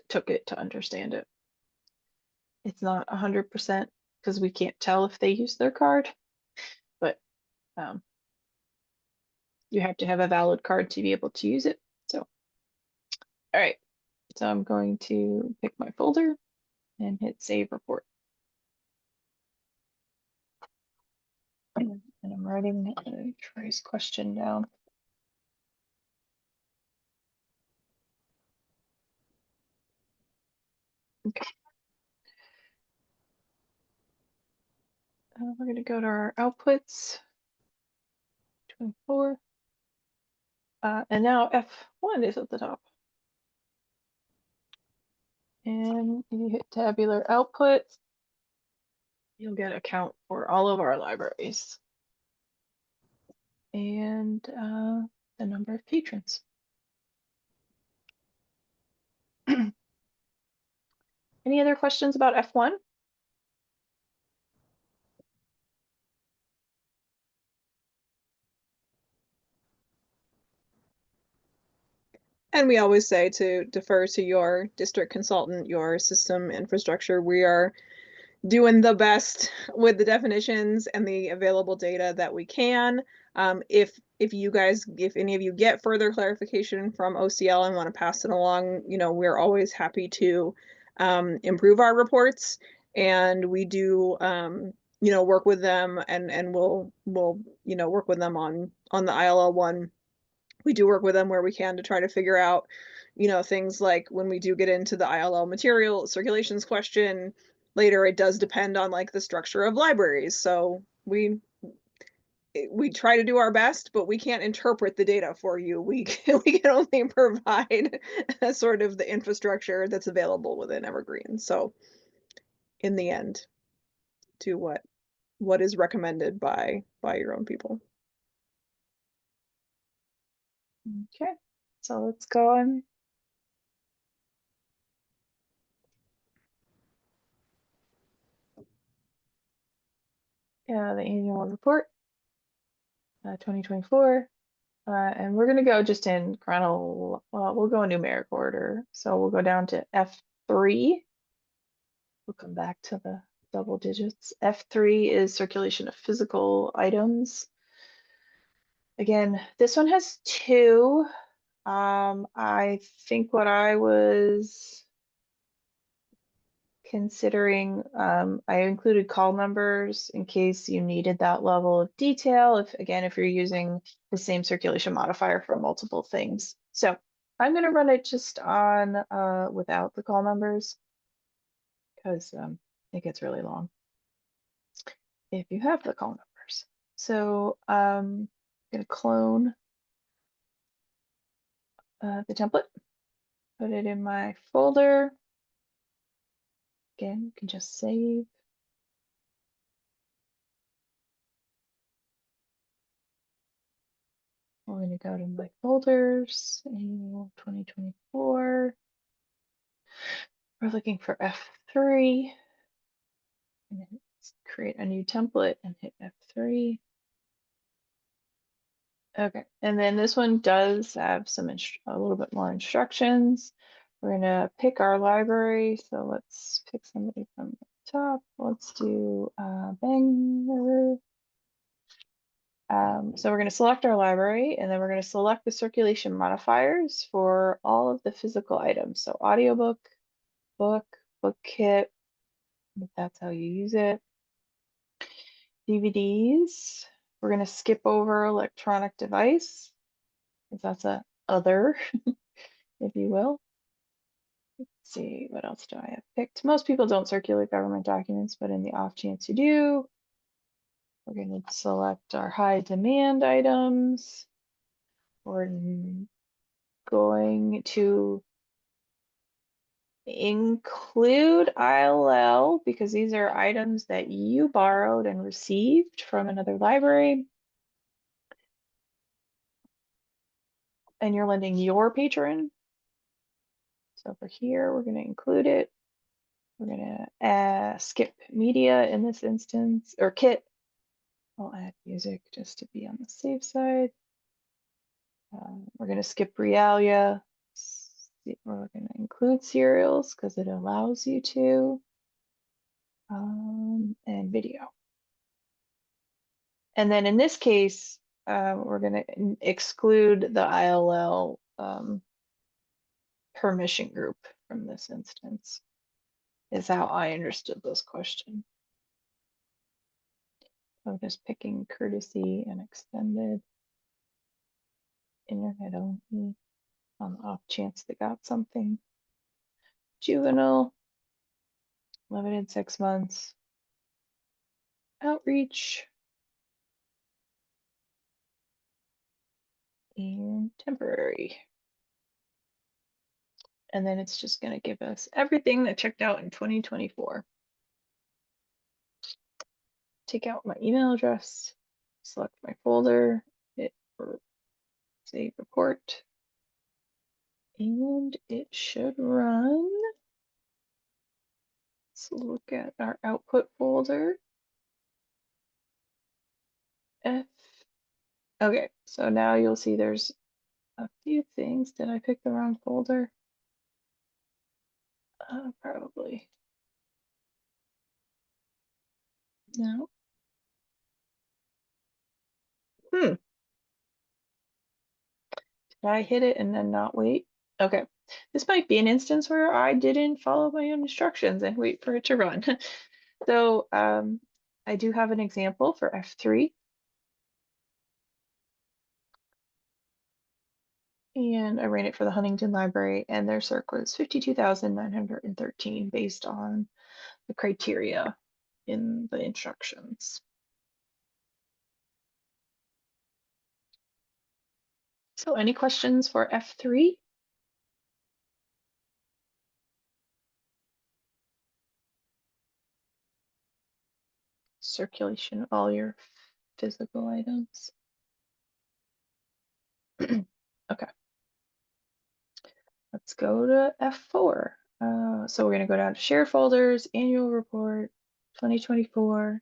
took it to understand it. It's not 100% because we can't tell if they use their card, but you have to have a valid card to be able to use it. So, all right. So I'm going to pick my folder and hit save report. And I'm writing Troy's question down. Okay. We're going to go to our outputs. 24. And now F1 is at the top. And you hit tabular output. You'll get a count for all of our libraries. And the number of patrons. Any other questions about F1? And we always say to defer to your district consultant, your system infrastructure. We are doing the best with the definitions and the available data that we can. If any of you get further clarification from OCL and want to pass it along, we're always happy to improve our reports, and we do work with them, and we'll work with them on the ILL one. We do work with them where we can to try to figure out, things like when we do get into the ILL material circulations question later, it does depend on like the structure of libraries. So we try to do our best, but we can't interpret the data for you. We can only provide sort of the infrastructure that's available within Evergreen. So in the end, do what is recommended by your own people. Okay, so let's go on. The annual report, 2024. And we're going to go just in we'll go in numeric order. So we'll go down to F3. We'll come back to the double digits. F3 is circulation of physical items. Again, this one has two. I think what I was considering, I included call numbers in case you needed that level of detail. If you're using the same circulation modifier for multiple things. So I'm going to run it just on without the call numbers because it gets really long if you have the call numbers. So I'm going to clone the template, put it in my folder. Again, you can just save. We're going to go to my folders, annual 2024. We're looking for F3. And then create a new template and hit F3. Okay, and then this one does have a little bit more instructions. We're gonna pick our library. So let's pick somebody from the top. Let's do Bangor. So we're going to select our library, and then we're going to select the circulation modifiers for all of the physical items. So audiobook, book, book kit, if that's how you use it. DVDs, we're going to skip over electronic device, because that's a other, if you will. Let's see, what else do I have picked? Most people don't circulate government documents, but in the off chance you do, we're going to select our high demand items. We're going to include ILL because these are items that you borrowed and received from another library. And you're lending your patron. So over here, we're going to include it. We're going to skip media in this instance, or kit. I'll add music just to be on the safe side. We're going to skip realia. We're going to include serials because it allows you to. And video. And then in this case, we're going to exclude the ILL permission group from this instance, is how I understood this question. So just picking courtesy and extended, internet only, on the off chance they got something. Juvenile, limited 6 months. Outreach. And temporary. And then it's just going to give us everything that checked out in 2024. Take out my email address, select my folder, hit save report, and it should run. Let's look at our output folder. Okay, so now you'll see there's a few things. Did I pick the wrong folder? Probably. No. Did I hit it and then not wait? Okay. This might be an instance where I didn't follow my own instructions and wait for it to run. So I do have an example for F3. And I ran it for the Huntington Library, and their circ was 52,913 based on the criteria in the instructions. So any questions for F3? Circulation of all your physical items. Okay. Let's go to F4. So we're going to go down to share folders, annual report, 2024.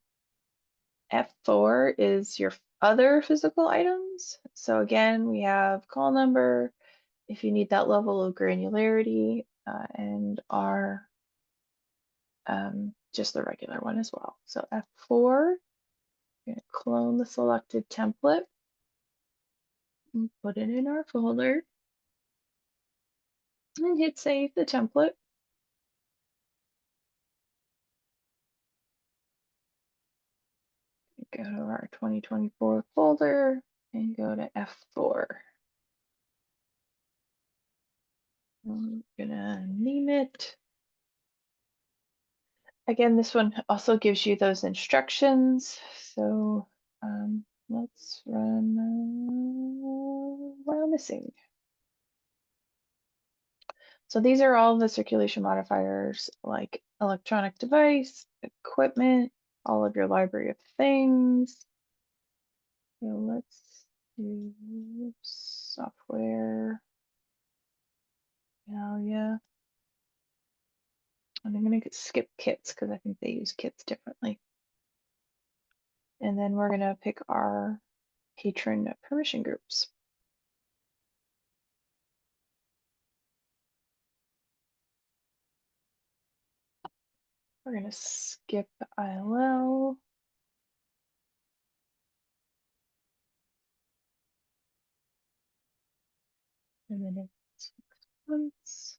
F4 is your other physical items. So again, we have call number, if you need that level of granularity, and our just the regular one as well. So F4, we're going to clone the selected template and put it in our folder and hit save the template. Go to our 2024 folder and go to F4. I'm gonna name it. Again, this one also gives you those instructions. So let's run while missing. So these are all the circulation modifiers like electronic device, equipment, all of your library of things. So let's do software. Yeah. And I'm going to skip kits because I think they use kits differently. And then we're going to pick our patron permission groups. We're going to skip ILL. And then it's 6 months.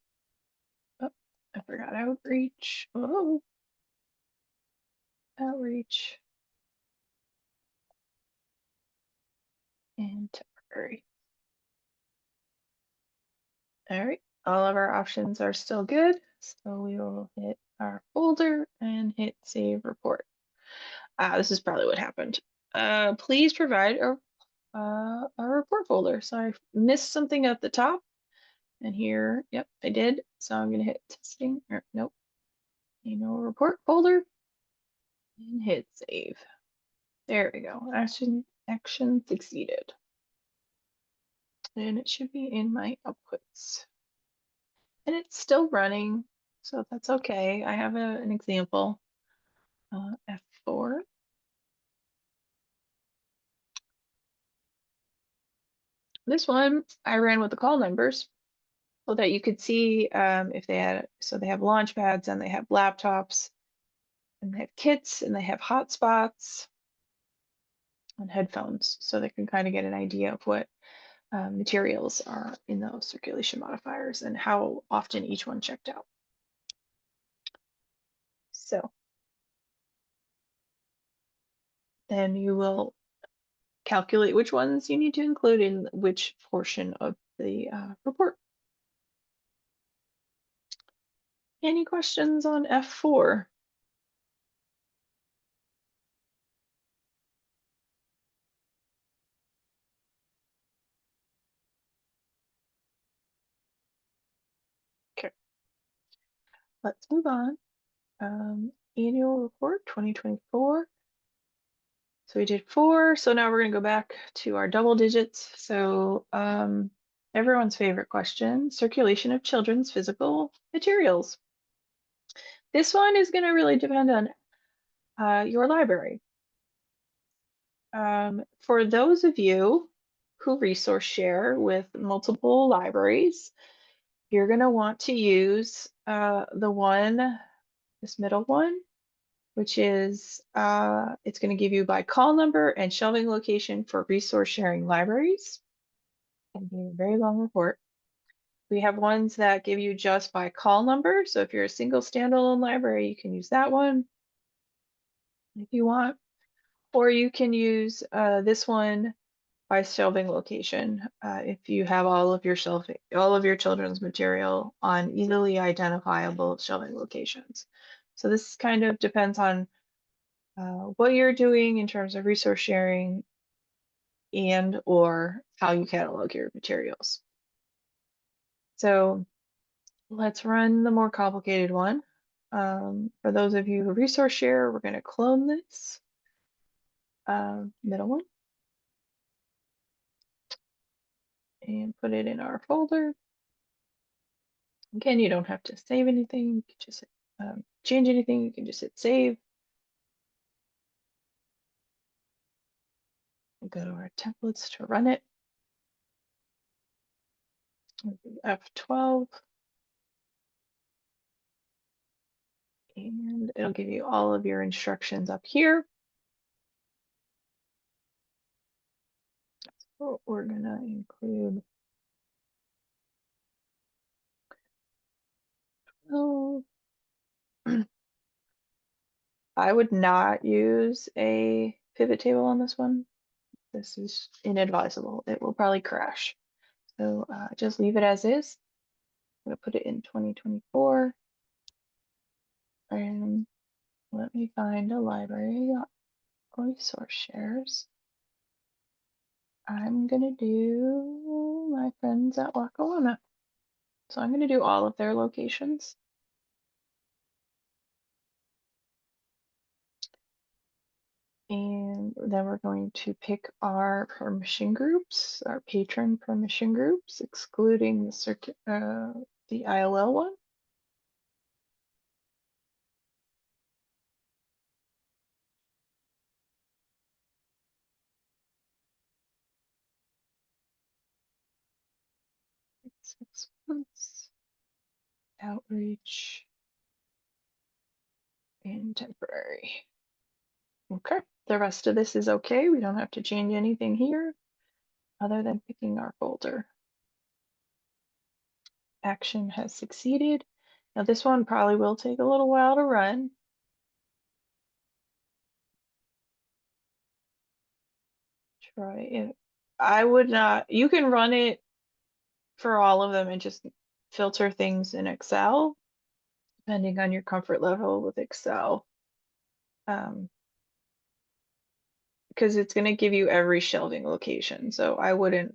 Oh, I forgot outreach. Oh, outreach. And temporary. All right, all of our options are still good. So we will hit our folder and hit save report. This is probably what happened. Please provide a report folder. So I missed something at the top. And here, yep, I did. So I'm gonna hit testing, or nope, annual report folder and hit save. There we go. Action succeeded. And it should be in my outputs. And it's still running, so that's okay. I have an example. F4. This one I ran with the call numbers so that you could see if they had, so they have launch pads and they have laptops and they have kits and they have hotspots and headphones, so they can kind of get an idea of what materials are in those circulation modifiers and how often each one checked out. So then you will calculate which ones you need to include in which portion of the report. Any questions on F4? Okay, let's move on. Annual report 2024. So we did 4. So now we're going to go back to our double digits. So everyone's favorite question, circulation of children's physical materials. This one is going to really depend on your library. For those of you who resource share with multiple libraries, you're going to want to use this middle one, which is it's going to give you by call number and shelving location for resource sharing libraries. It's going to be a very long report. We have ones that give you just by call number. So if you're a single standalone library, you can use that one if you want. Or you can use this one by shelving location if you have all of your children's material on easily identifiable shelving locations. So this kind of depends on what you're doing in terms of resource sharing and or how you catalog your materials. So let's run the more complicated one. For those of you who resource share, we're going to clone this middle one and put it in our folder. Again, you don't have to save anything. You can just change anything. You can just hit save. We'll go to our templates to run it. F12. And it'll give you all of your instructions up here. So we're gonna include I would not use a pivot table on this one. This is inadvisable. It will probably crash. So just leave it as is. I'm gonna put it in 2024. And let me find a library resource shares. I'm gonna do my friends at Lackawanna. So I'm gonna do all of their locations. And then we're going to pick our permission groups, our patron permission groups, excluding the ILL one. Six months, outreach, and temporary. Okay, the rest of this is okay. We don't have to change anything here other than picking our folder. Action has succeeded. Now this one probably will take a little while to run. Try it. I would not, you can run it for all of them and just filter things in Excel, depending on your comfort level with Excel. Because it's going to give you every shelving location. So I wouldn't,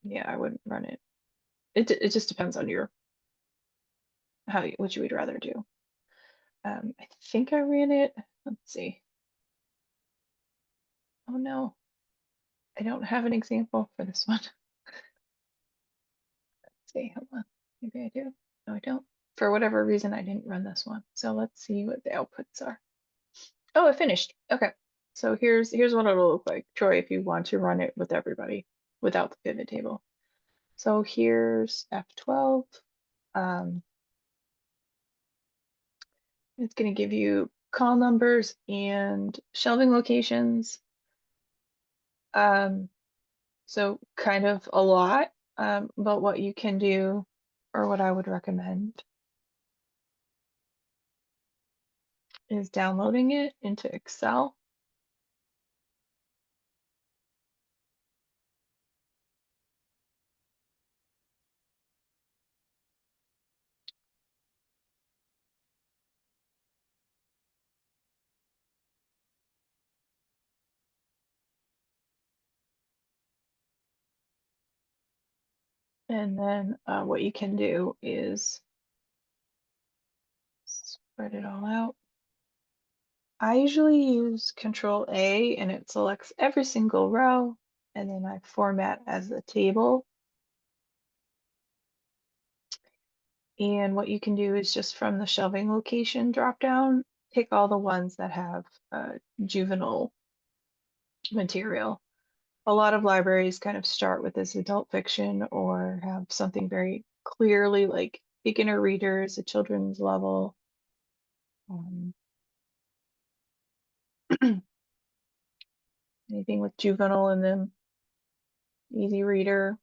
yeah, I wouldn't run it. It just depends on your, what you would rather do. I think I ran it. Let's see. Oh no, I don't have an example for this one. Let's see, hold on. Maybe I do. No, I don't. For whatever reason, I didn't run this one. So let's see what the outputs are. Oh, it finished. Okay. So here's what it'll look like, Troy, if you want to run it with everybody without the pivot table. So here's F12. It's going to give you call numbers and shelving locations. So kind of a lot, but what you can do, or what I would recommend, is downloading it into Excel. And then what you can do is spread it all out. I usually use Control A and it selects every single row, and then I format as a table. And what you can do is just from the shelving location dropdown, pick all the ones that have juvenile material. A lot of libraries kind of start with this adult fiction or have something very clearly like beginner readers, a children's level. Anything with juvenile in them, easy reader.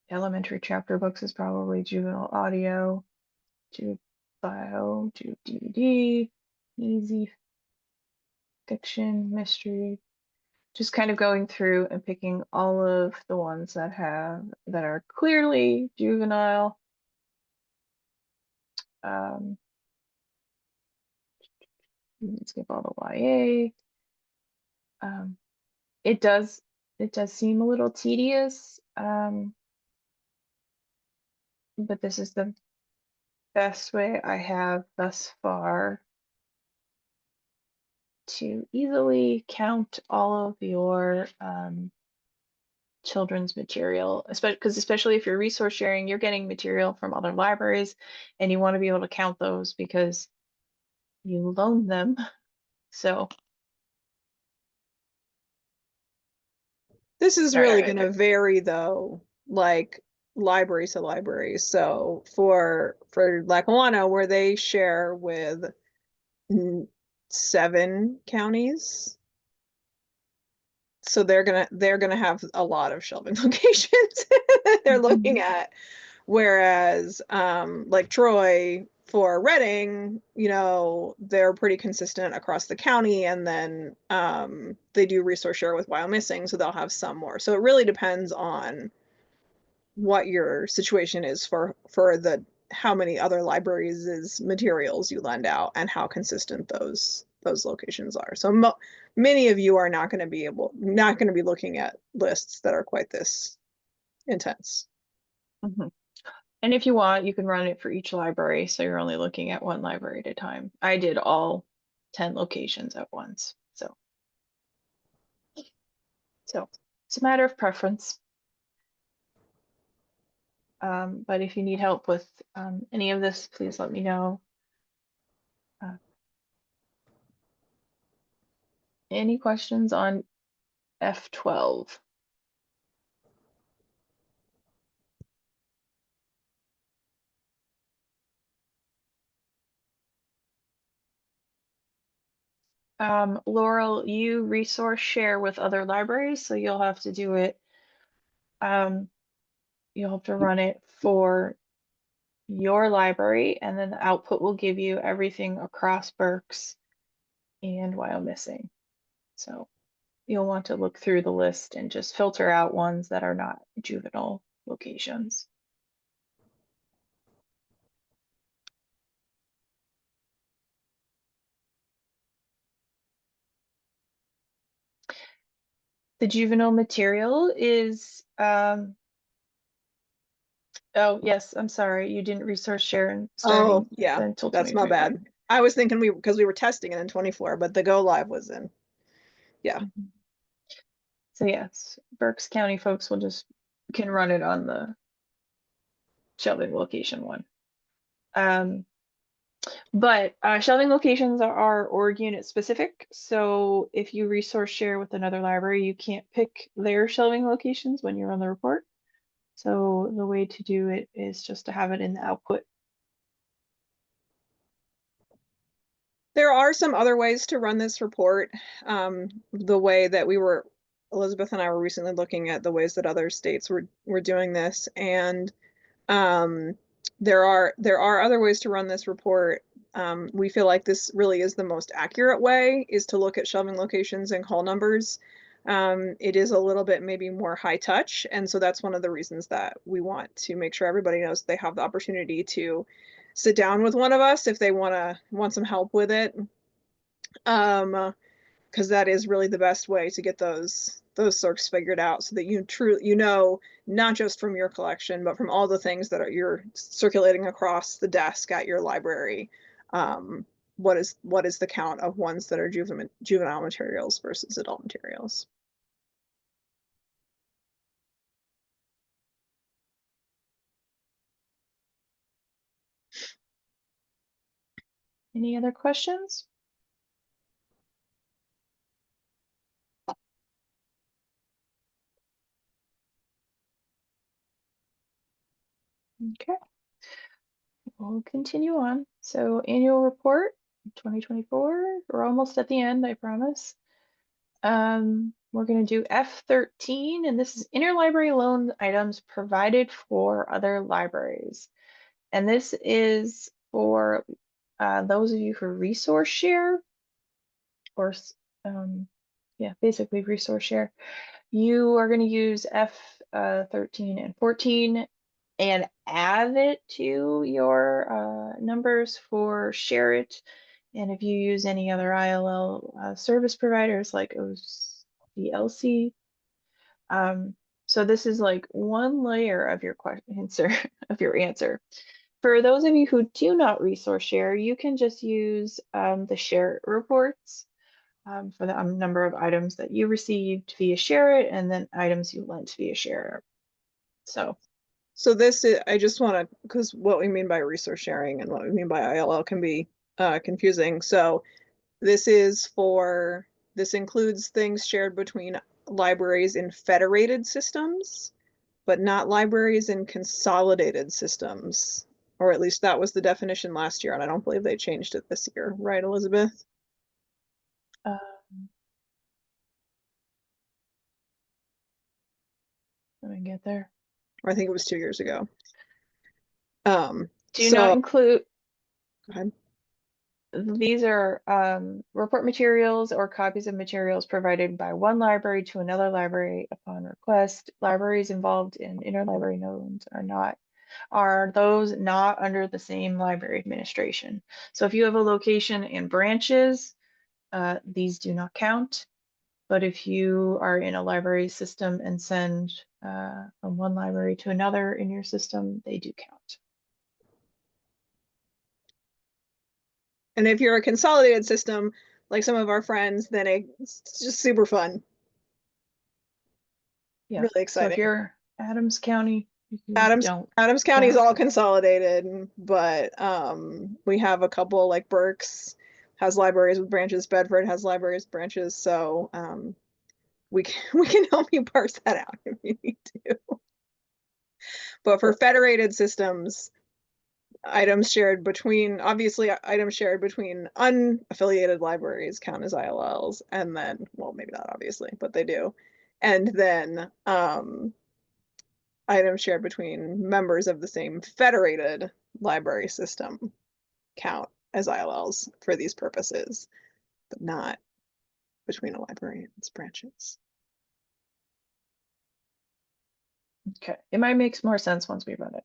Elementary chapter books is probably juvenile audio, juve bio, juve DVD, easy fiction, mystery. Just kind of going through and picking all of the ones that are clearly juvenile. skip all the YA. It does seem a little tedious, but this is the best way I have thus far to easily count all of your children's material, especially if you're resource sharing, you're getting material from other libraries and you want to be able to count those because you loan them. So, This is all really right, going to vary though, like library to library. So for Lackawanna, where they share with 7 counties, so they're gonna have a lot of shelving locations they're looking at. Whereas like Troy for Reading, they're pretty consistent across the county, and then they do resource share with Wyomissing, so they'll have some more. So it really depends on what your situation is for the how many other libraries' materials you lend out and how consistent those locations are. So many of you are not going to be looking at lists that are quite this intense. Mhm. And if you want, you can run it for each library, so you're only looking at one library at a time. I did all 10 locations at once, so it's a matter of preference. But if you need help with any of this, please let me know. Any questions on F12? Laurel, you resource share with other libraries, so you'll have to do it. You'll have to run it for your library, and then the output will give you everything across Berks and Wyomissing. So you'll want to look through the list and just filter out ones that are not juvenile locations. The juvenile material is, oh yes, I'm sorry, you didn't resource share Oh, starting yeah, until that's my 2025. bad. I was thinking because we were testing it in 24, but the go live was in. Yeah. Mhm. So yes, Berks County folks can run it on the shelving location one. But shelving locations are org unit specific. So if you resource share with another library, you can't pick their shelving locations when you run the report. So the way to do it is just to have it in the output. There are some other ways to run this report. The way that Elizabeth and I were recently looking at the ways that other states were doing this, and there are other ways to run this report. We feel like this really is the most accurate way, is to look at shelving locations and call numbers. It is a little bit maybe more high touch, and so that's one of the reasons that we want to make sure everybody knows they have the opportunity to sit down with one of us if they want some help with it. Because that is really the best way to get those circs figured out, so that you know, not just from your collection, but from all the things that you're circulating across the desk at your library. What is the count of ones that are juvenile materials versus adult materials? Any other questions? Okay, we'll continue on. So annual report 2024. We're almost at the end, I promise. We're going to do F13, and this is interlibrary loan items provided for other libraries. And this is for those of you who resource share, or yeah, basically resource share. You are going to use F13 and 14 and add it to your numbers for share it And if you use any other ILL service providers like OCLC, so this is like one layer of your answer of your answer. For those of you who do not resource share, you can just use the share reports for the number of items that you received via share it and then items you lent via share. So this is, I just want to, because what we mean by resource sharing and what we mean by ILL can be confusing. So this includes things shared between libraries in federated systems, but not libraries in consolidated systems. Or at least that was the definition last year, and I don't believe they changed it this year, right, Elizabeth? let me get there. Or I think it was 2 years ago. Do not include, go ahead. These are report materials or copies of materials provided by one library to another library upon request. Libraries involved in interlibrary loans are those not under the same library administration. So if you have a location and branches, these do not count. But if you are in a library system and send from one library to another in your system, they do count. And if you're a consolidated system, like some of our friends, then it's just super fun. Yeah. Really So exciting. if you're Adams County, Adams County is count. all consolidated, but we have a couple like Berks has libraries with branches, Bedford has libraries with branches, so we can help you parse that out if you need to. But for federated systems, obviously items shared between unaffiliated libraries count as ILLs, and then, well, maybe not obviously, but they do. And then items shared between members of the same federated library system count as ILLs for these purposes, but not between a library and its branches. Okay, it might make more sense once we run it.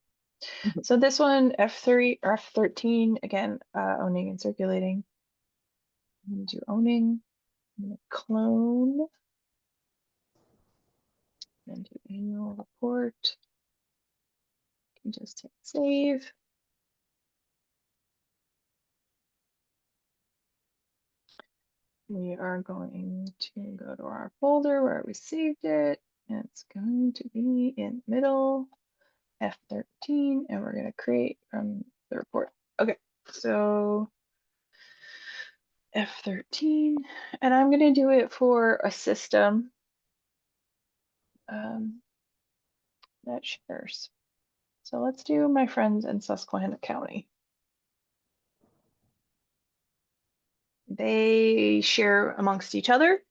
Mhm. So this one, F3 or F13, again, owning and circulating. I'm gonna do owning, I'm gonna clone, and do annual report. You can just hit save. We are going to go to our folder where we saved it. And it's going to be in middle, F13, and we're gonna create from the report. Okay, so F13, and I'm gonna do it for a system that shares. So let's do my friends in Susquehanna County. They share amongst each other,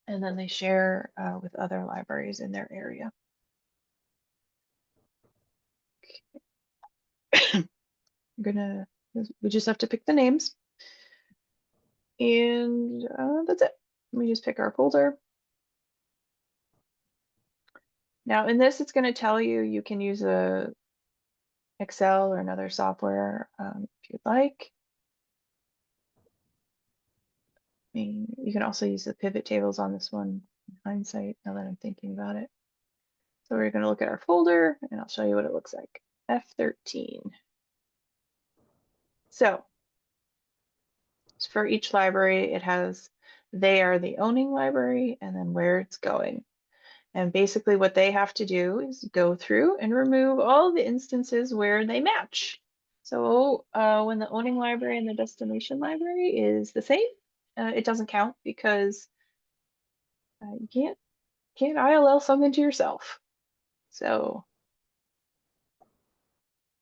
and then they share with other libraries in their area. We just have to pick the names. And that's it. We just pick our folder. Now in this, it's gonna tell you can use a Excel or another software if you'd like. I mean, you can also use the pivot tables on this one in hindsight, now that I'm thinking about it. So we're going to look at our folder and I'll show you what it looks like. F13. So for each library, they are the owning library and then where it's going. And basically what they have to do is go through and remove all the instances where they match. So when the owning library and the destination library is the same, it doesn't count because you can't ILL something to yourself. So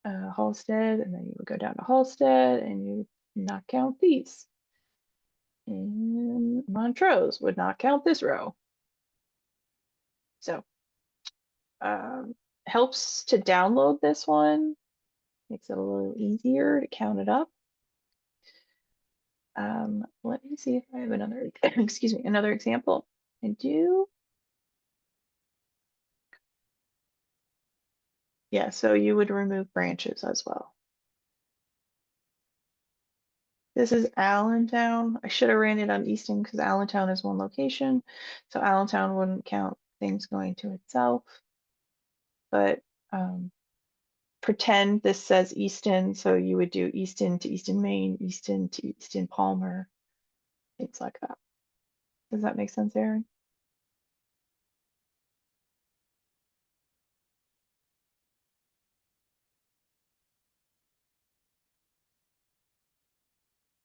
Halstead, and then you would go down to Halstead and you not count these. And Montrose would not count this row. So helps to download this one, makes it a little easier to count it up. Let me see if I have another, excuse me, another example. I do. Yeah, so you would remove branches as well. This is Allentown. I should have ran it on Easton because Allentown is one location. So Allentown wouldn't count things going to itself. But pretend this says Easton, so you would do Easton to Easton, Maine, Easton to Easton, Palmer, things like that. Does that make sense, Aaron?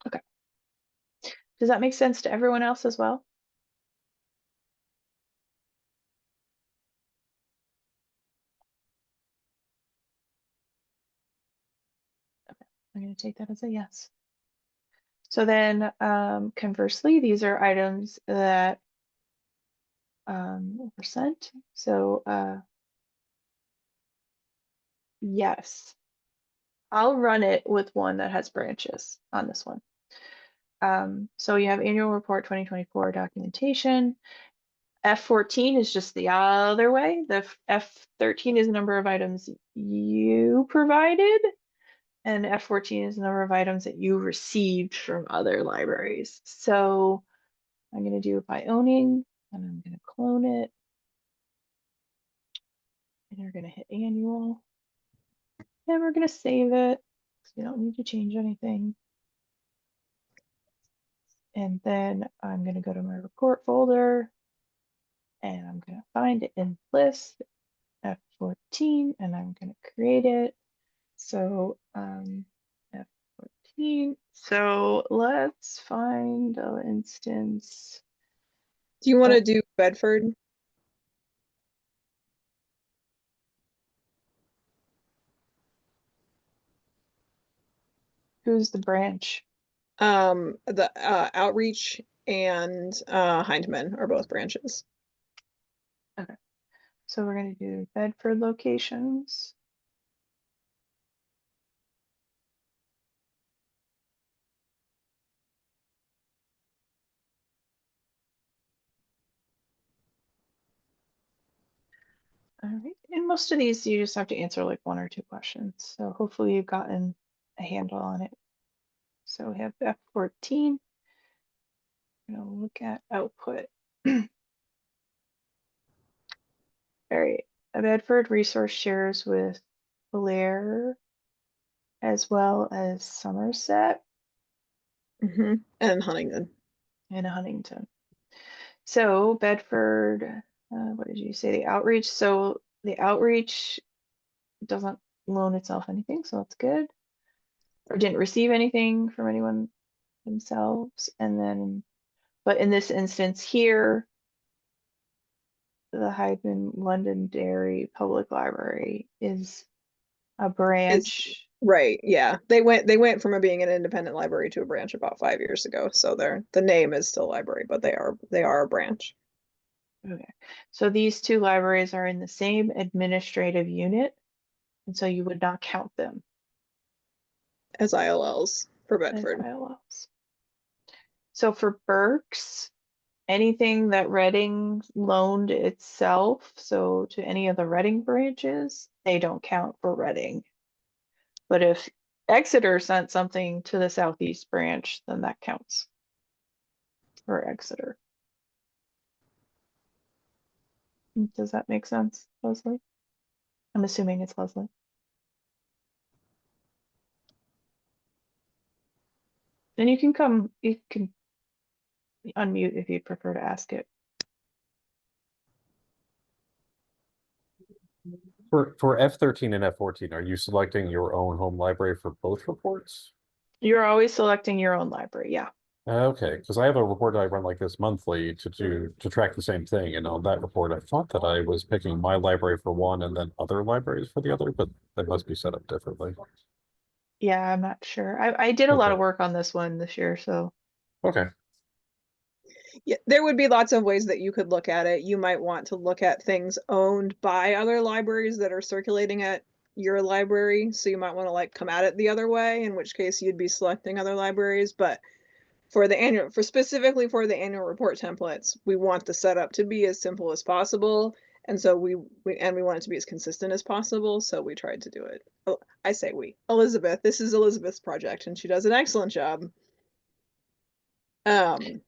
Okay. Does that make sense to everyone else as well? Okay, I'm going to take that as a yes. So then conversely, these are items that were sent. So yes, I'll run it with one that has branches on this one. So you have annual report 2024 documentation. F14 is just the other way. The F13 is the number of items you provided, and F14 is the number of items that you received from other libraries. So I'm going to do it by owning, and I'm going to clone it. And you're going to hit annual. And we're going to save it. So you don't need to change anything. And then I'm going to go to my report folder. And I'm going to find it in list F14, and I'm going to create it. So F14. So let's find an instance. Do you want to do Bedford? Who's the branch? The Outreach and Hindman are both branches. Okay. So we're going to do Bedford locations. All right. And most of these, you just have to answer like one or two questions. So hopefully you've gotten a handle on it. So we have F14. I'm going to look at output. All right. Bedford resource shares with Blair as well as Somerset And Huntington. and Huntington. So Bedford, what did you say? The outreach. So the outreach doesn't loan itself anything, so that's good. Or didn't receive anything from anyone themselves. And then, but in this instance here, the Hyden Londonderry Public Library is a branch. Right, yeah. They went from being an independent library to a branch about 5 years ago. So the name is still library, but they are a branch. Okay. So these two libraries are in the same administrative unit, and so you would not count them As ILLs for as Bedford. ILLs. So for Berks, anything that Reading loaned itself, so to any of the Reading branches, they don't count for Reading. But if Exeter sent something to the Southeast branch, then that counts for Exeter. Does that make sense, Leslie? I'm assuming it's Leslie. And you can unmute if you'd prefer to ask it. For F13 and F14, are you selecting your own home library for both reports? You're always selecting your own library, yeah. Okay, because I have a report I run like this monthly to track the same thing, and on that report, I thought that I was picking my library for one and then other libraries for the other, but they must be set up differently. Yeah, I'm not sure. I did a lot of Okay. work on this one this year, so Okay. Yeah, there would be lots of ways that you could look at it. You might want to look at things owned by other libraries that are circulating at your library. So you might want to like come at it the other way, in which case you'd be selecting other libraries. But specifically for the annual report templates, we want the setup to be as simple as possible. And so we want it to be as consistent as possible. So we tried to do it. Oh, I say we. Elizabeth, this is Elizabeth's project and she does an excellent job. Um,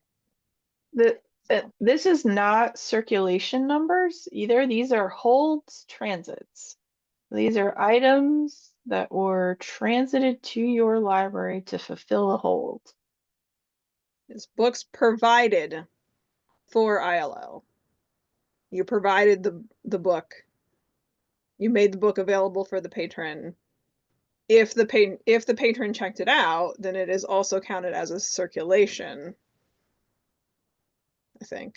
This is not circulation numbers either. These are holds, transits. These are items that were transited to your library to fulfill a hold. it's books provided for ILL. You provided the book. You made the book available for the patron. If the patron checked it out, then it is also counted as a circulation, I think.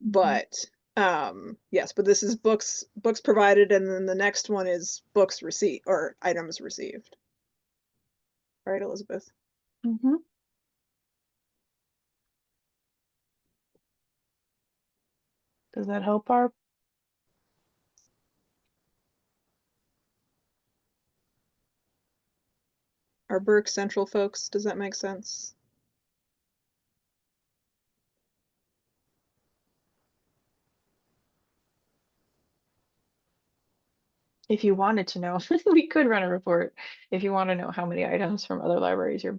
But yes, but this is books provided, and then the next one is books received or items received. Right, Elizabeth? Mm-hmm. Does that help, Barb? Our Burke Central folks, does that make sense? If you wanted to know, we could run a report if you want to know how many items from other libraries you're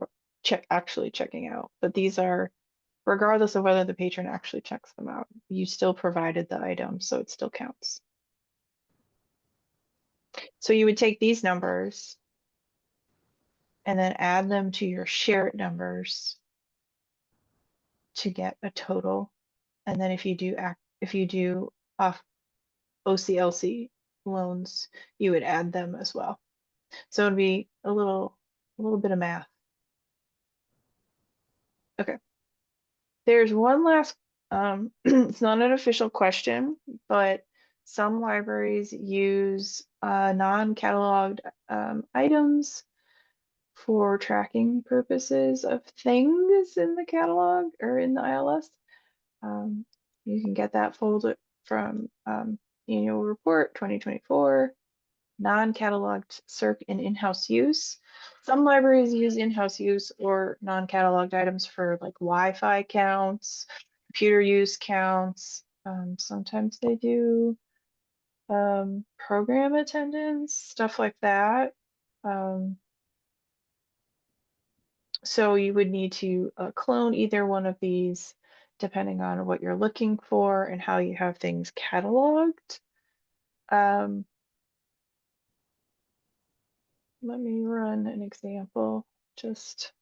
actually checking out. But these are, regardless of whether the patron actually checks them out, you still provided the item, so it still counts. So you would take these numbers and then add them to your shared numbers to get a total. And then if you do off OCLC loans, you would add them as well. So it'd be a little bit of math. Okay. There's one last, it's not an official question, but some libraries use non-cataloged items for tracking purposes of things in the catalog or in the ILS. You can get that folder from Annual Report 2024, non-cataloged circ and in-house use. Some libraries use in-house use or non-cataloged items for like Wi-Fi counts, computer use counts. Sometimes they do program attendance, stuff like that. So you would need to clone either one of these depending on what you're looking for and how you have things cataloged. Let me run an example. Just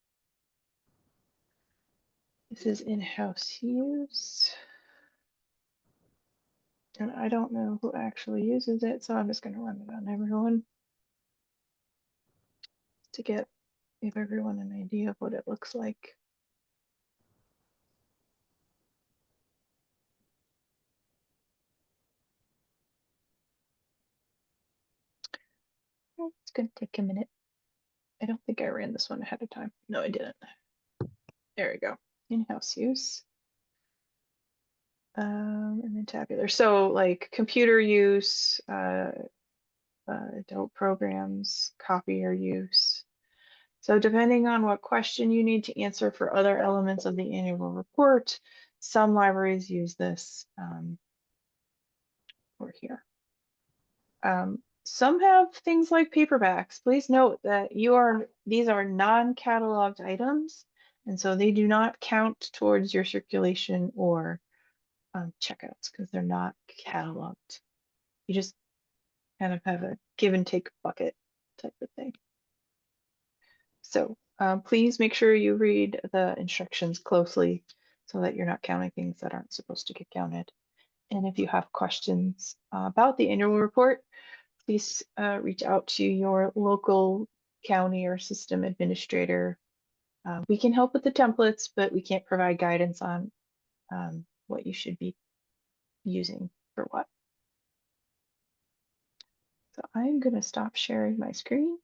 this is in-house use. And I don't know who actually uses it, so I'm just going to run it on everyone to give everyone an idea of what it looks like. It's going to take a minute. I don't think I ran this one ahead of time. No, I didn't. There we go. In-house use. And then tabular. So like computer use, adult programs, copier use. So depending on what question you need to answer for other elements of the annual report, some libraries use this or here. Some have things like paperbacks. Please note that these are non-cataloged items, and so they do not count towards your circulation or checkouts because they're not cataloged. You just kind of have a give and take bucket type of thing. So please make sure you read the instructions closely so that you're not counting things that aren't supposed to get counted. And if you have questions about the annual report, please reach out to your local county or system administrator. We can help with the templates, but we can't provide guidance on what you should be using for what. So I'm going to stop sharing my screen.